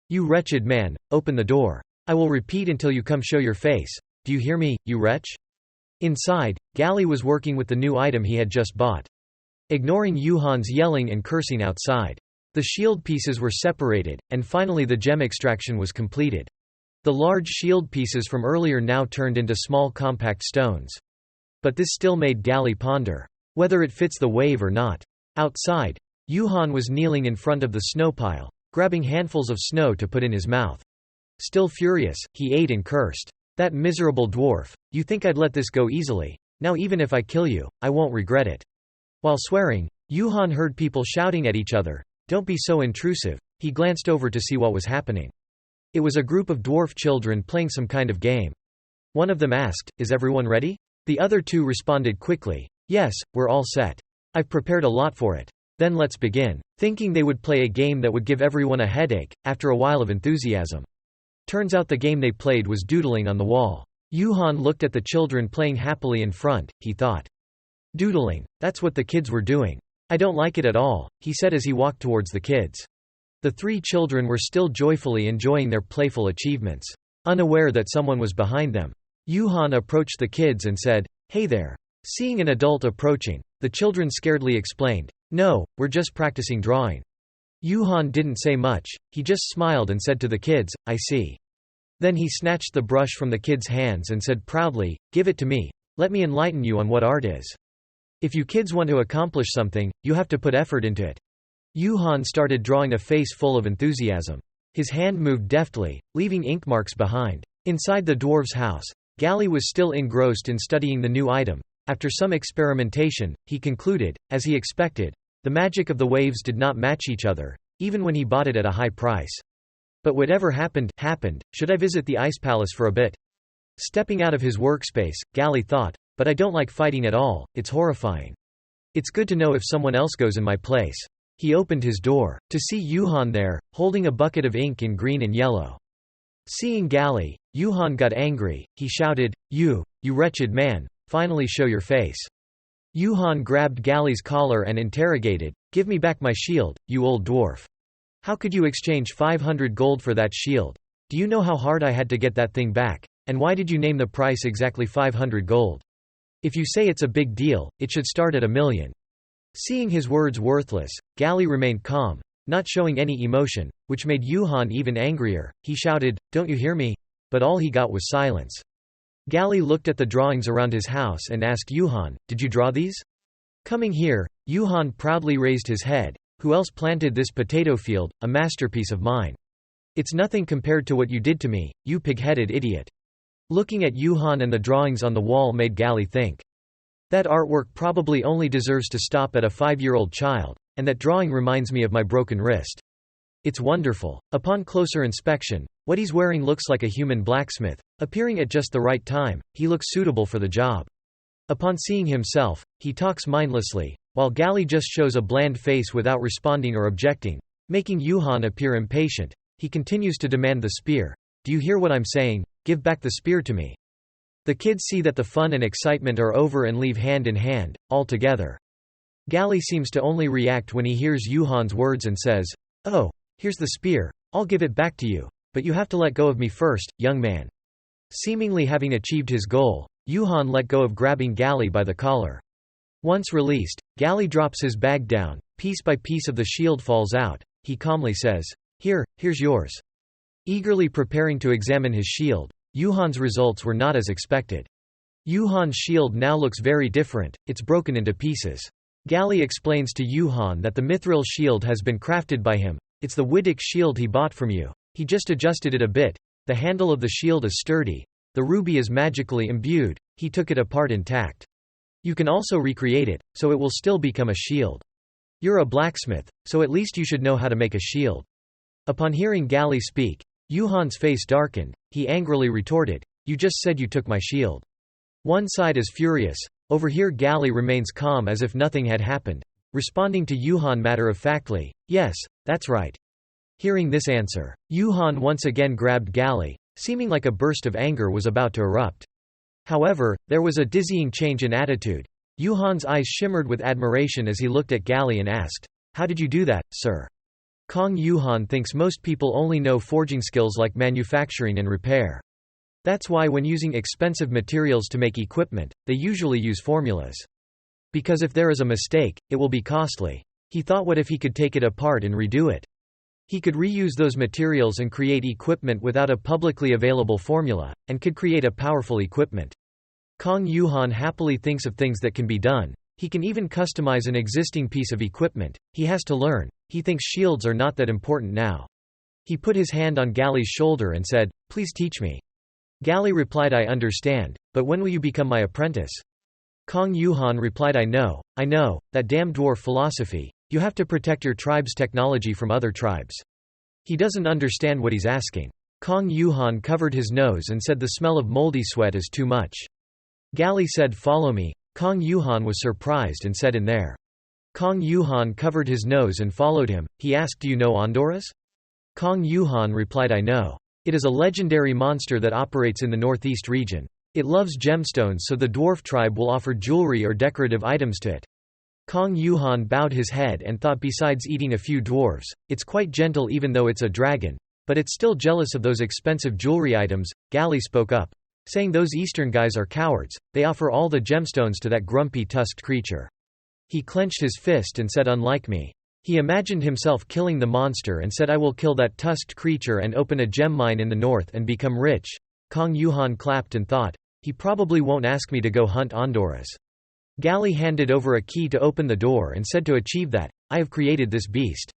You wretched man, open the door. I will repeat until you come show your face. Do you hear me, you wretch?" Inside, Gali was working with the new item he had just bought. Ignoring Yuhan's yelling and cursing outside, the shield pieces were separated, and finally the gem extraction was completed. The large shield pieces from earlier now turned into small compact stones. But this still made Gali ponder whether it fits the wave or not. Outside, Yuhan was kneeling in front of the snow pile, grabbing handfuls of snow to put in his mouth. Still furious, he ate and cursed. "That miserable dwarf, you think I'd let this go easily? Now even if I kill you, I won't regret it." While swearing, Yuhan heard people shouting at each other, "Don't be so intrusive." He glanced over to see what was happening. It was a group of dwarf children playing some kind of game. One of them asked, "Is everyone ready?" The other two responded quickly, "Yes, we're all set. I've prepared a lot for it." "Then let's begin." Thinking they would play a game that would give everyone a headache, after a while of enthusiasm. Turns out the game they played was doodling on the wall. Yuhan looked at the children playing happily in front. He thought, "Doodling, that's what the kids were doing. I don't like it at all," he said as he walked towards the kids. The 3 children were still joyfully enjoying their playful achievements, unaware that someone was behind them. Yuhan approached the kids and said, "Hey there." Seeing an adult approaching, the children scaredly explained, "No, we're just practicing drawing." Yuhan didn't say much, he just smiled and said to the kids, "I see." Then he snatched the brush from the kids' hands and said proudly, "Give it to me. Let me enlighten you on what art is. If you kids want to accomplish something, you have to put effort into it." Yuhan started drawing a face full of enthusiasm. His hand moved deftly, leaving ink marks behind. Inside the dwarf's house, Gali was still engrossed in studying the new item. After some experimentation, he concluded, as he expected, the magic of the waves did not match each other, even when he bought it at a high price. But whatever happened, happened. Should I visit the ice palace for a bit? Stepping out of his workspace, Gali thought, but I don't like fighting at all, it's horrifying. It's good to know if someone else goes in my place. He opened his door, to see Yuhan there, holding a bucket of ink in green and yellow. Seeing Gali, Yuhan got angry. He shouted, You wretched man, finally show your face. Yuhan grabbed Gali's collar and interrogated, Give me back my shield, you old dwarf. How could you exchange 500 gold for that shield? Do you know how hard I had to get that thing back? And why did you name the price exactly 500 gold? If you say it's a big deal, it should start at 1,000,000. Seeing his words worthless, Gali remained calm, not showing any emotion, which made Yuhan even angrier. He shouted, Don't you hear me? But all he got was silence. Gali looked at the drawings around his house and asked Yuhan, Did you draw these? Coming here, Yuhan proudly raised his head, Who else planted this potato field, a masterpiece of mine? It's nothing compared to what you did to me, you pig-headed idiot. Looking at Yuhan and the drawings on the wall made Gali think. That artwork probably only deserves to stop at a 5-year-old child. And that drawing reminds me of my broken wrist. It's wonderful. Upon closer inspection, what he's wearing looks like a human blacksmith, appearing at just the right time. He looks suitable for the job. Upon seeing himself, he talks mindlessly, while Gali just shows a bland face without responding or objecting, making Yuhan appear impatient. He continues to demand the spear. Do you hear what I'm saying? Give back the spear to me. The kids see that the fun and excitement are over and leave hand in hand, all together. Gali seems to only react when he hears Yuhan's words and says, Oh, here's the spear, I'll give it back to you, but you have to let go of me first, young man. Seemingly having achieved his goal, Yuhan let go of grabbing Gali by the collar. Once released, Gali drops his bag down, piece by piece of the shield falls out. He calmly says, Here's yours. Eagerly preparing to examine his shield, Yuhan's results were not as expected. Yuhan's shield now looks very different, it's broken into pieces. Gali explains to Yuhan that the mithril shield has been crafted by him. It's the Widdick shield he bought from you. He just adjusted it a bit. The handle of the shield is sturdy. The ruby is magically imbued. He took it apart intact. You can also recreate it, so it will still become a shield. You're a blacksmith, so at least you should know how to make a shield. Upon hearing Gali speak, Yuhan's face darkened. He angrily retorted, You just said you took my shield. One side is furious. Over here Gali remains calm as if nothing had happened, responding to Yuhan matter-of-factly, Yes, that's right. Hearing this answer, Yuhan once again grabbed Gali, seeming like a burst of anger was about to erupt. However, there was a dizzying change in attitude. Yuhan's eyes shimmered with admiration as he looked at Gali and asked, How did you do that, sir? Kong Yuhan thinks most people only know forging skills like manufacturing and repair. That's why when using expensive materials to make equipment, they usually use formulas. Because if there is a mistake, it will be costly. He thought what if he could take it apart and redo it? He could reuse those materials and create equipment without a publicly available formula, and could create a powerful equipment. Kong Yuhan happily thinks of things that can be done. He can even customize an existing piece of equipment. He has to learn. He thinks shields are not that important now. He put his hand on Gali's shoulder and said, Please teach me. Gali replied, I understand, but when will you become my apprentice? Kong Yuhan replied, I know, that damn dwarf philosophy. You have to protect your tribe's technology from other tribes. He doesn't understand what he's asking. Kong Yuhan covered his nose and said the smell of moldy sweat is too much. Gali said, Follow me. Kong Yuhan was surprised and said, In there. Kong Yuhan covered his nose and followed him. He asked, Do you know Ondoras? Kong Yuhan replied, I know. It is a legendary monster that operates in the northeast region. It loves gemstones, so the dwarf tribe will offer jewelry or decorative items to it. Kong Yuhan bowed his head and thought, besides eating a few dwarves, it's quite gentle even though it's a dragon, but it's still jealous of those expensive jewelry items. Gali spoke up, saying those eastern guys are cowards, they offer all the gemstones to that grumpy tusked creature. He clenched his fist and said, Unlike me. He imagined himself killing the monster and said, I will kill that tusked creature and open a gem mine in the north and become rich. Kong Yuhan clapped and thought, he probably won't ask me to go hunt Ondoras. Gali handed over a key to open the door and said, to achieve that, I have created this beast.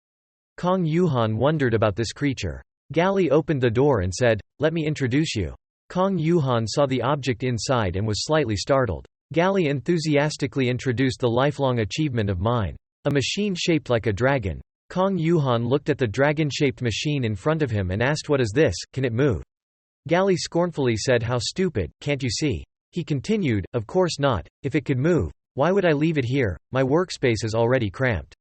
Kong Yuhan wondered about this creature. Gali opened the door and said, Let me introduce you. Kong Yuhan saw the object inside and was slightly startled. Gali enthusiastically introduced the lifelong achievement of mine. A machine shaped like a dragon. Kong Yuhan looked at the dragon-shaped machine in front of him and asked, "What is this, can it move?" Gali scornfully said, "How stupid, can't you see?" He continued, "Of course not, if it could move, why would I leave it here, my workspace is already cramped."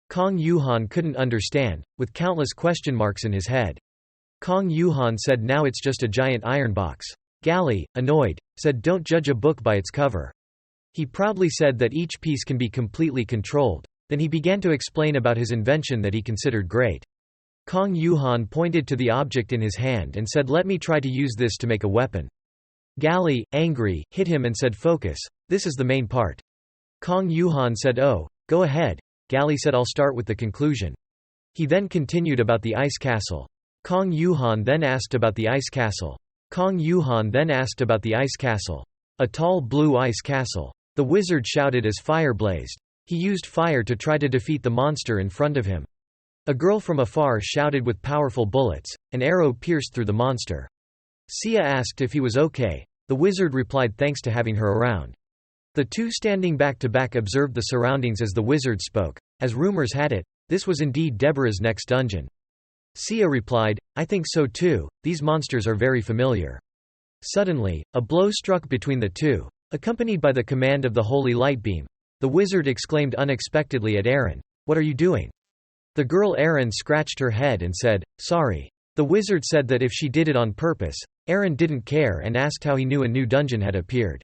Kong Yuhan couldn't understand, with countless question marks in his head. Kong Yuhan said, "Now it's just a giant iron box." Gali, annoyed, said, "Don't judge a book by its cover." He proudly said that each piece can be completely controlled. Then he began to explain about his invention that he considered great. Kong Yuhan pointed to the object in his hand and said, "Let me try to use this to make a weapon." Gali, angry, hit him and said, "Focus, this is the main part." Kong Yuhan said, "Oh, go ahead." Gali said, "I'll start with the conclusion." He then continued about the ice castle. Kong Yuhan then asked about the ice castle. Kong Yuhan then asked about the ice castle. A tall blue ice castle. The wizard shouted as fire blazed. He used fire to try to defeat the monster in front of him. A girl from afar shouted with powerful bullets. An arrow pierced through the monster. Sia asked if he was okay. The wizard replied thanks to having her around. The two standing back to back observed the surroundings as the wizard spoke. As rumors had it, this was indeed Deborah's next dungeon. Sia replied, "I think so too, these monsters are very familiar." Suddenly, a blow struck between the two, accompanied by the command of the holy light beam. The wizard exclaimed unexpectedly at Aaron, "What are you doing?" The girl Aaron scratched her head and said, "Sorry." The wizard said that if she did it on purpose. Aaron didn't care and asked how he knew a new dungeon had appeared.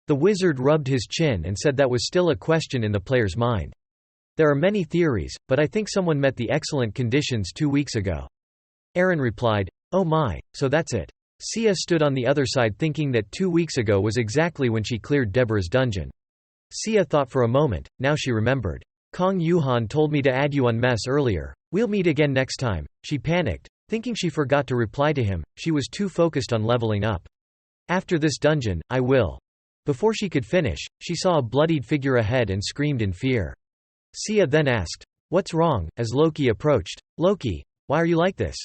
The wizard rubbed his chin and said that was still a question in the player's mind. "There are many theories, but I think someone met the excellent conditions 2 weeks ago." Aaron replied, "Oh my, so that's it." Sia stood on the other side thinking that 2 weeks ago was exactly when she cleared Deborah's dungeon. Sia thought for a moment, now she remembered. "Kong Yuhan told me to add you on mess earlier. We'll meet again next time." She panicked, thinking she forgot to reply to him, she was too focused on leveling up. "After this dungeon, I will." Before she could finish, she saw a bloodied figure ahead and screamed in fear. Sia then asked, "What's wrong?" as Loki approached. "Loki, why are you like this?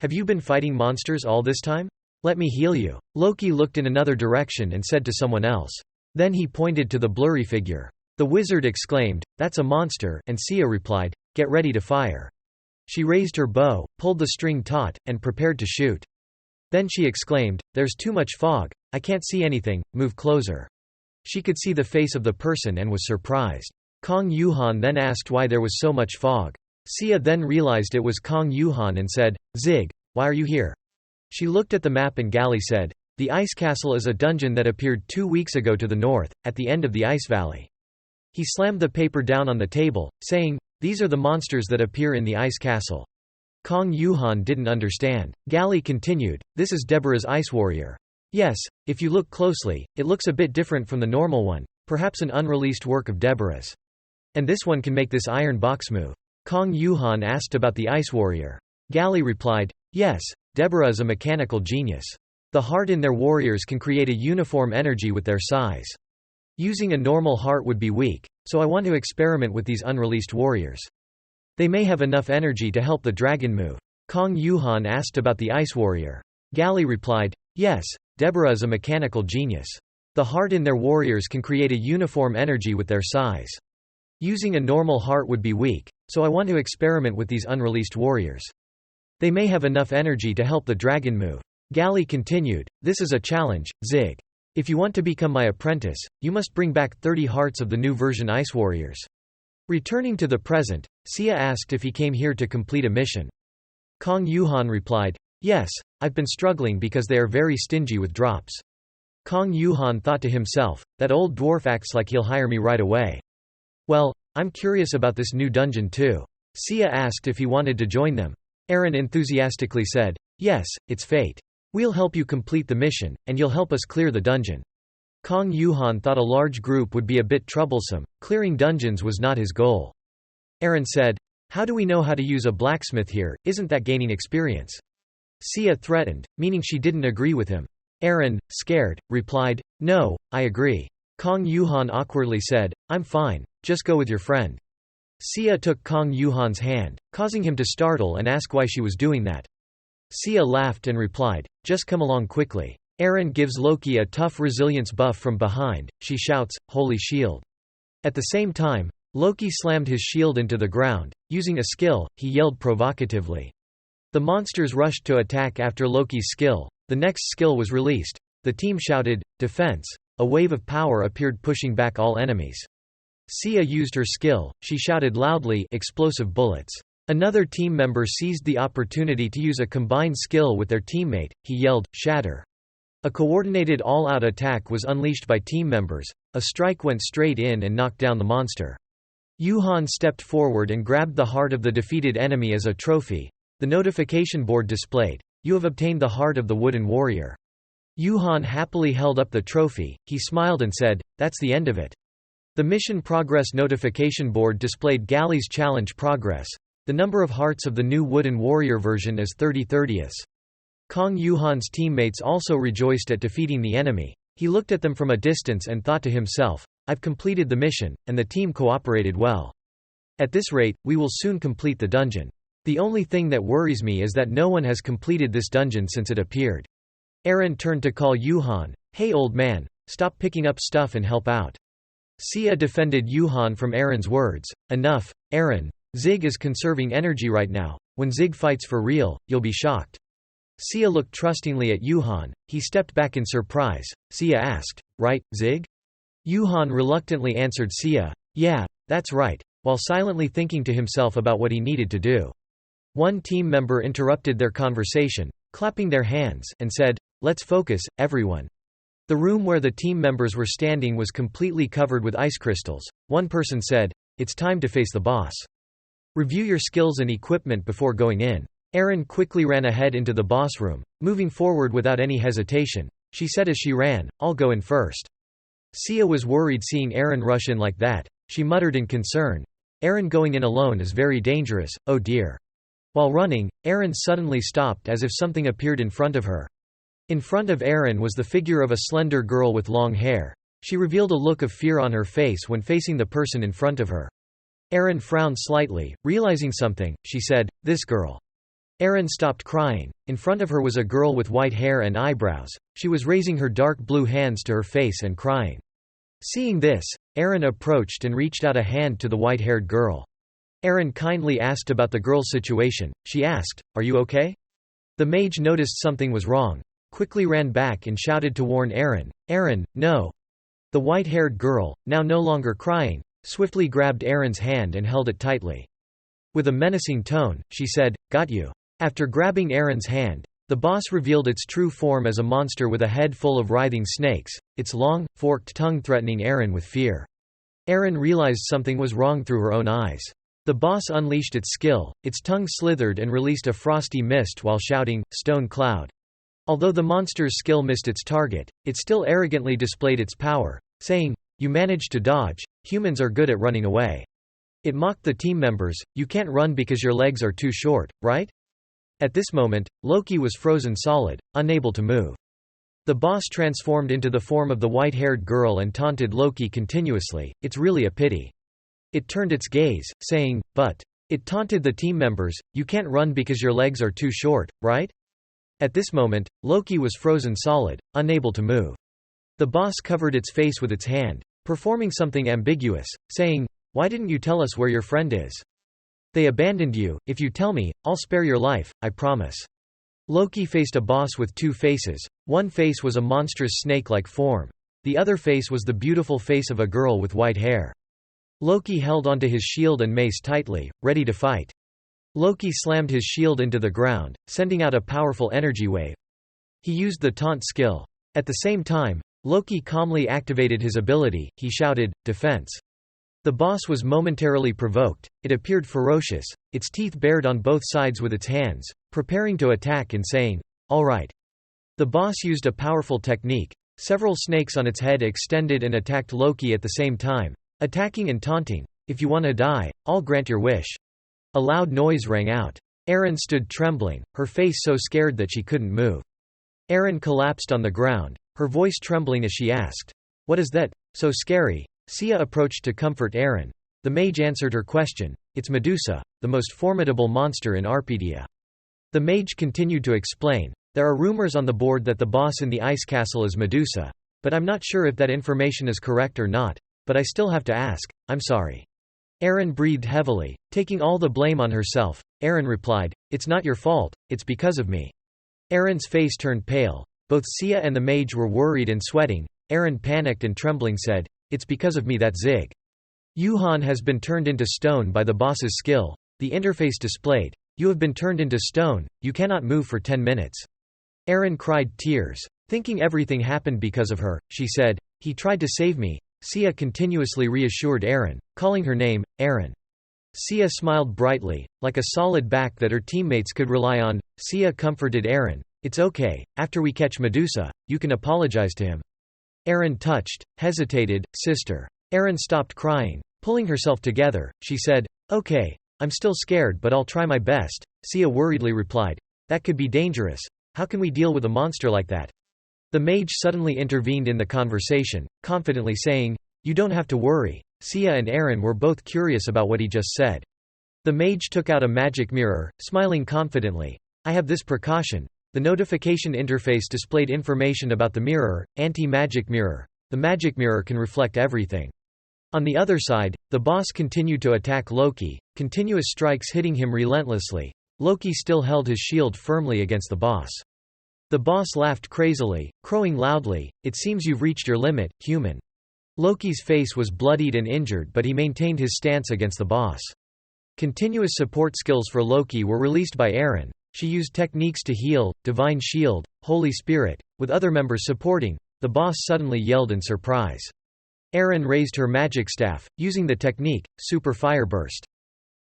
Have you been fighting monsters all this time? Let me heal you." Loki looked in another direction and said to someone else. Then he pointed to the blurry figure. The wizard exclaimed, "That's a monster," and Sia replied, "Get ready to fire." She raised her bow, pulled the string taut, and prepared to shoot. Then she exclaimed, "There's too much fog, I can't see anything, move closer." She could see the face of the person and was surprised. Kong Yuhan then asked why there was so much fog. Sia then realized it was Kong Yuhan and said, "Zig, why are you here?" She looked at the map and Gali said, "The ice castle is a dungeon that appeared 2 weeks ago to the north, at the end of the ice valley." He slammed the paper down on the table, saying, "These are the monsters that appear in the ice castle." Kong Yuhan didn't understand. Gali continued, "This is Deborah's ice warrior. Yes, if you look closely, it looks a bit different from the normal one, perhaps an unreleased work of Deborah's. And this one can make this iron box move." Kong Yuhan asked about the ice warrior. Gali replied, "Yes, Deborah is a mechanical genius. The heart in their warriors can create a uniform energy with their size. Using a normal heart would be weak, so I want to experiment with these unreleased warriors. They may have enough energy to help the dragon move." Kong Yuhan asked about the ice warrior. Gali replied, "Yes, Deborah is a mechanical genius. The heart in their warriors can create a uniform energy with their size. Using a normal heart would be weak, so I want to experiment with these unreleased warriors. They may have enough energy to help the dragon move." Gali continued, "This is a challenge, Zig. If you want to become my apprentice, you must bring back 30 hearts of the new version Ice Warriors." Returning to the present, Sia asked if he came here to complete a mission. Kong Yuhan replied, "Yes, I've been struggling because they are very stingy with drops." Kong Yuhan thought to himself, that old dwarf acts like he'll hire me right away. "Well, I'm curious about this new dungeon too." Sia asked if he wanted to join them. Aaron enthusiastically said, "Yes, it's fate. We'll help you complete the mission, and you'll help us clear the dungeon." Kong Yuhan thought a large group would be a bit troublesome, clearing dungeons was not his goal. Aaron said, "How do we know how to use a blacksmith here, isn't that gaining experience?" Sia threatened, meaning she didn't agree with him. Aaron, scared, replied, "No, I agree." Kong Yuhan awkwardly said, "I'm fine, just go with your friend." Sia took Kong Yuhan's hand, causing him to startle and ask why she was doing that. Sia laughed and replied, "Just come along quickly." Eren gives Loki a tough resilience buff from behind. She shouts, "Holy shield." At the same time, Loki slammed his shield into the ground. Using a skill, he yelled provocatively. The monsters rushed to attack after Loki's skill. The next skill was released. The team shouted, "Defense." A wave of power appeared pushing back all enemies. Sia used her skill. She shouted loudly, "Explosive bullets." Another team member seized the opportunity to use a combined skill with their teammate. He yelled, "Shatter." A coordinated all-out attack was unleashed by team members. A strike went straight in and knocked down the monster. Yuhan stepped forward and grabbed the heart of the defeated enemy as a trophy. The notification board displayed, "You have obtained the heart of the wooden warrior." Yuhan happily held up the trophy. He smiled and said, "That's the end of it." The mission progress notification board displayed Galley's challenge progress. The number of hearts of the new wooden warrior version is 30/30. Kong Yuhan's teammates also rejoiced at defeating the enemy. He looked at them from a distance and thought to himself, "I've completed the mission, and the team cooperated well. At this rate, we will soon complete the dungeon. The only thing that worries me is that no one has completed this dungeon since it appeared." Eren turned to call Yuhan, "Hey old man, stop picking up stuff and help out." Sia defended Yuhan from Eren's words, "Enough, Eren. Zig is conserving energy right now. When Zig fights for real, you'll be shocked." Sia looked trustingly at Yuhan. He stepped back in surprise. Sia asked, "Right, Zig?" Yuhan reluctantly answered Sia, "Yeah, that's right," while silently thinking to himself about what he needed to do. One team member interrupted their conversation, clapping their hands, and said, "Let's focus, everyone." The room where the team members were standing was completely covered with ice crystals. One person said, "It's time to face the boss. Review your skills and equipment before going in." Eren quickly ran ahead into the boss room, moving forward without any hesitation. She said as she ran, "I'll go in first." Sia was worried seeing Eren rush in like that. She muttered in concern, "Eren going in alone is very dangerous, oh dear." While running, Eren suddenly stopped as if something appeared in front of her. In front of Eren was the figure of a slender girl with long hair. She revealed a look of fear on her face when facing the person in front of her. Eren frowned slightly, realizing something. She said, "This girl." Eren stopped crying. In front of her was a girl with white hair and eyebrows. She was raising her dark blue hands to her face and crying. Seeing this, Eren approached and reached out a hand to the white-haired girl. Eren kindly asked about the girl's situation. She asked, "Are you okay?" The mage noticed something was wrong. Quickly ran back and shouted to warn Eren, "Eren, no." The white-haired girl, now no longer crying, swiftly grabbed Eren's hand and held it tightly. With a menacing tone, she said, "Got you." After grabbing Eren's hand, the boss revealed its true form as a monster with a head full of writhing snakes, its long, forked tongue threatening Eren with fear. Eren realized something was wrong through her own eyes. The boss unleashed its skill, its tongue slithered and released a frosty mist while shouting, "Stone Cloud." Although the monster's skill missed its target, it still arrogantly displayed its power, saying, "You managed to dodge, humans are good at running away." It mocked the team members, "You can't run because your legs are too short, right?" At this moment, Loki was frozen solid, unable to move. The boss transformed into the form of the white-haired girl and taunted Loki continuously, "It's really a pity." It turned its gaze, saying, "But." It taunted the team members, "You can't run because your legs are too short, right?" At this moment, Loki was frozen solid, unable to move. The boss covered its face with its hand, performing something ambiguous, saying, "Why didn't you tell us where your friend is? They abandoned you. If you tell me, I'll spare your life, I promise." Loki faced a boss with two faces. One face was a monstrous snake-like form. The other face was the beautiful face of a girl with white hair. Loki held onto his shield and mace tightly, ready to fight. Loki slammed his shield into the ground, sending out a powerful energy wave. He used the taunt skill. At the same time, Loki calmly activated his ability. He shouted, "Defense." The boss was momentarily provoked. It appeared ferocious, its teeth bared on both sides with its hands, preparing to attack and saying, "All right." The boss used a powerful technique. Several snakes on its head extended and attacked Loki at the same time, attacking and taunting, "If you wanna die, I'll grant your wish." A loud noise rang out. Eren stood trembling, her face so scared that she couldn't move. Eren collapsed on the ground, her voice trembling as she asked, "What is that, so scary?" Sia approached to comfort Eren. The mage answered her question, "It's Medusa, the most formidable monster in Arpedia." The mage continued to explain, "There are rumors on the board that the boss in the ice castle is Medusa. But I'm not sure if that information is correct or not. But I still have to ask, I'm sorry." Aaron breathed heavily, taking all the blame on herself. Aaron replied, "It's not your fault, it's because of me." Aaron's face turned pale. Both Sia and the mage were worried and sweating. Aaron, panicked and trembling, said, "It's because of me that Zig Yuhan has been turned into stone by the boss's skill." The interface displayed, "You have been turned into stone, you cannot move for 10 minutes. Aaron cried tears. Thinking everything happened because of her, she said, "He tried to save me." Sia continuously reassured Aaron, calling her name, Aaron. Sia smiled brightly, like a solid back that her teammates could rely on. Sia comforted Aaron, "It's okay, after we catch Medusa, you can apologize to him." Aaron touched, hesitated, "Sister." Aaron stopped crying. Pulling herself together, she said, "Okay, I'm still scared but I'll try my best." Sia worriedly replied, "That could be dangerous. How can we deal with a monster like that?" The mage suddenly intervened in the conversation, confidently saying, "You don't have to worry." Sia and Aaron were both curious about what he just said. The mage took out a magic mirror, smiling confidently. "I have this precaution." The notification interface displayed information about the mirror, anti-magic mirror. The magic mirror can reflect everything. On the other side, the boss continued to attack Loki, continuous strikes hitting him relentlessly. Loki still held his shield firmly against the boss. The boss laughed crazily, crowing loudly, "It seems you've reached your limit, human." Loki's face was bloodied and injured but he maintained his stance against the boss. Continuous support skills for Loki were released by Aaron. She used techniques to heal, Divine Shield, Holy Spirit, with other members supporting. The boss suddenly yelled in surprise. Aaron raised her magic staff, using the technique, Super Fire Burst.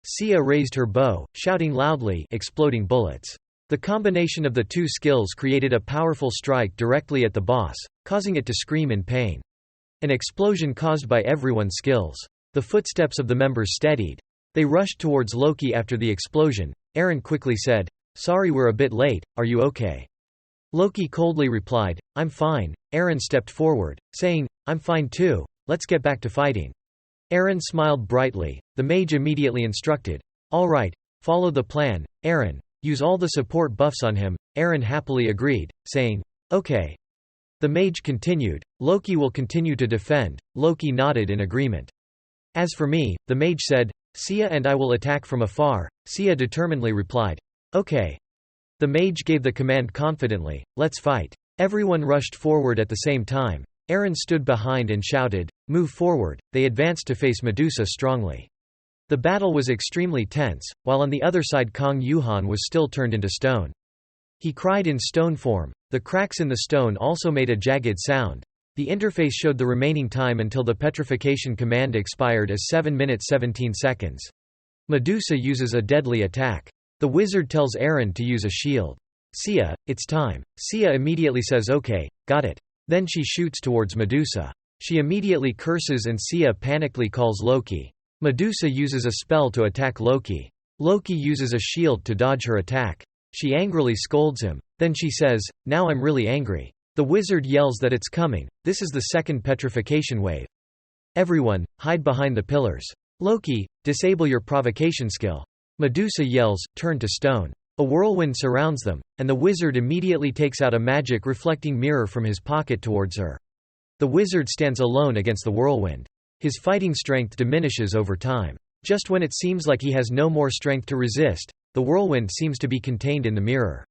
Sia raised her bow, shouting loudly, exploding bullets. The combination of the two skills created a powerful strike directly at the boss, causing it to scream in pain. An explosion caused by everyone's skills. The footsteps of the members steadied. They rushed towards Loki after the explosion. Aaron quickly said, "Sorry we're a bit late, are you okay?" Loki coldly replied, "I'm fine." Aaron stepped forward, saying, "I'm fine too, let's get back to fighting." Aaron smiled brightly. The mage immediately instructed, "All right, follow the plan, Aaron. Use all the support buffs on him." Aaron happily agreed, saying, "Okay." The mage continued, "Loki will continue to defend." Loki nodded in agreement. "As for me," the mage said, "Sia and I will attack from afar." Sia determinedly replied, "Okay." The mage gave the command confidently, "Let's fight." Everyone rushed forward at the same time. Aaron stood behind and shouted, "Move forward." They advanced to face Medusa strongly. The battle was extremely tense, while on the other side Kong Yuhan was still turned into stone. He cried in stone form. The cracks in the stone also made a jagged sound. The interface showed the remaining time until the petrification command expired as 7 minutes 17 seconds. Medusa uses a deadly attack. The wizard tells Aaron to use a shield. "Sia, it's time." Sia immediately says, "Okay, got it." Then she shoots towards Medusa. She immediately curses and Sia panically calls Loki. Medusa uses a spell to attack Loki. Loki uses a shield to dodge her attack. She angrily scolds him. Then she says, "Now I'm really angry." The wizard yells that it's coming. This is the second petrification wave. "Everyone, hide behind the pillars." "Loki, disable your provocation skill." Medusa yells, "Turn to stone." A whirlwind surrounds them, and the wizard immediately takes out a magic reflecting mirror from his pocket towards her. The wizard stands alone against the whirlwind. His fighting strength diminishes over time. Just when it seems like he has no more strength to resist, the whirlwind seems to be contained in the mirror.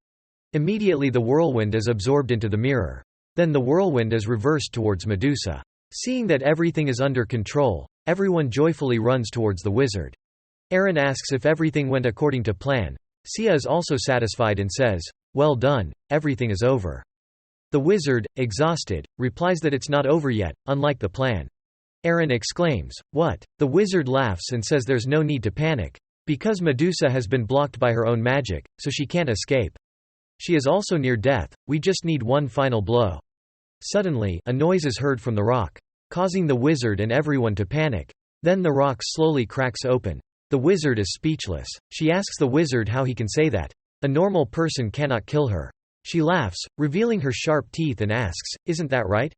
Immediately the whirlwind is absorbed into the mirror. Then the whirlwind is reversed towards Medusa. Seeing that everything is under control, everyone joyfully runs towards the wizard. Aaron asks if everything went according to plan. Sia is also satisfied and says, "Well done, everything is over." The wizard, exhausted, replies that it's not over yet, unlike the plan. Aaron exclaims, "What?" The wizard laughs and says there's no need to panic. Because Medusa has been blocked by her own magic, so she can't escape. She is also near death, we just need one final blow. Suddenly, a noise is heard from the rock, causing the wizard and everyone to panic. Then the rock slowly cracks open. The wizard is speechless. She asks the wizard how he can say that. A normal person cannot kill her. She laughs, revealing her sharp teeth and asks, "Isn't that right?"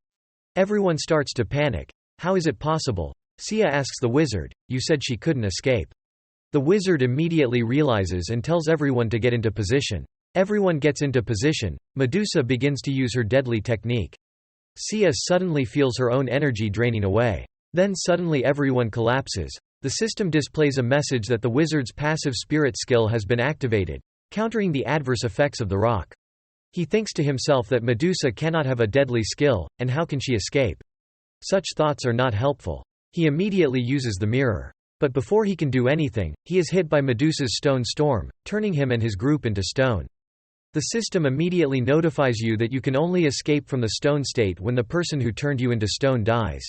Everyone starts to panic. How is it possible? Sia asks the wizard, "You said she couldn't escape." The wizard immediately realizes and tells everyone to get into position. Everyone gets into position. Medusa begins to use her deadly technique. Sia suddenly feels her own energy draining away. Then suddenly everyone collapses. The system displays a message that the wizard's passive spirit skill has been activated, countering the adverse effects of the rock. He thinks to himself that Medusa cannot have a deadly skill, and how can she escape? Such thoughts are not helpful. He immediately uses the mirror. But before he can do anything, he is hit by Medusa's stone storm, turning him and his group into stone. The system immediately notifies you that you can only escape from the stone state when the person who turned you into stone dies.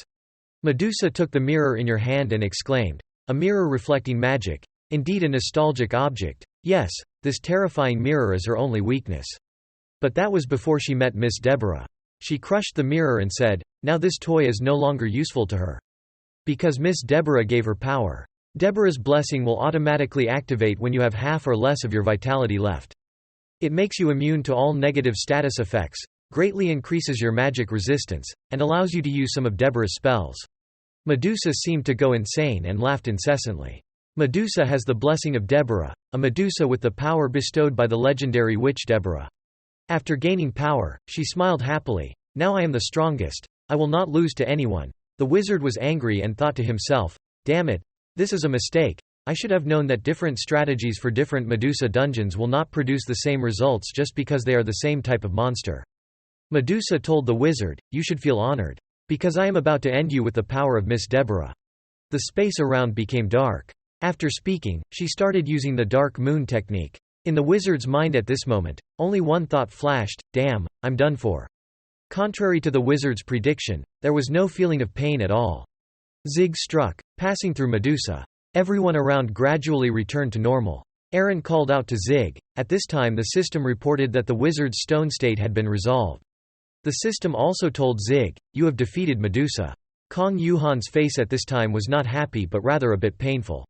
Medusa took the mirror in your hand and exclaimed, "A mirror reflecting magic. Indeed a nostalgic object. Yes, this terrifying mirror is her only weakness." But that was before she met Miss Deborah. She crushed the mirror and said, "Now this toy is no longer useful to her." Because Miss Deborah gave her power. Deborah's blessing will automatically activate when you have half or less of your vitality left. It makes you immune to all negative status effects, greatly increases your magic resistance, and allows you to use some of Deborah's spells. Medusa seemed to go insane and laughed incessantly. Medusa has the blessing of Deborah, a Medusa with the power bestowed by the legendary witch Deborah. After gaining power, she smiled happily. "Now I am the strongest. I will not lose to anyone." The wizard was angry and thought to himself, "Damn it, this is a mistake. I should have known that different strategies for different Medusa dungeons will not produce the same results just because they are the same type of monster." Medusa told the wizard, "You should feel honored. Because I am about to end you with the power of Miss Deborah." The space around became dark. After speaking, she started using the dark moon technique. In the wizard's mind at this moment, only one thought flashed, "Damn, I'm done for." Contrary to the wizard's prediction, there was no feeling of pain at all. Zig struck, passing through Medusa. Everyone around gradually returned to normal. Aaron called out to Zig. At this time the system reported that the wizard's stone state had been resolved. The system also told Zig, "You have defeated Medusa." Kong Yuhan's face at this time was not happy but rather a bit painful.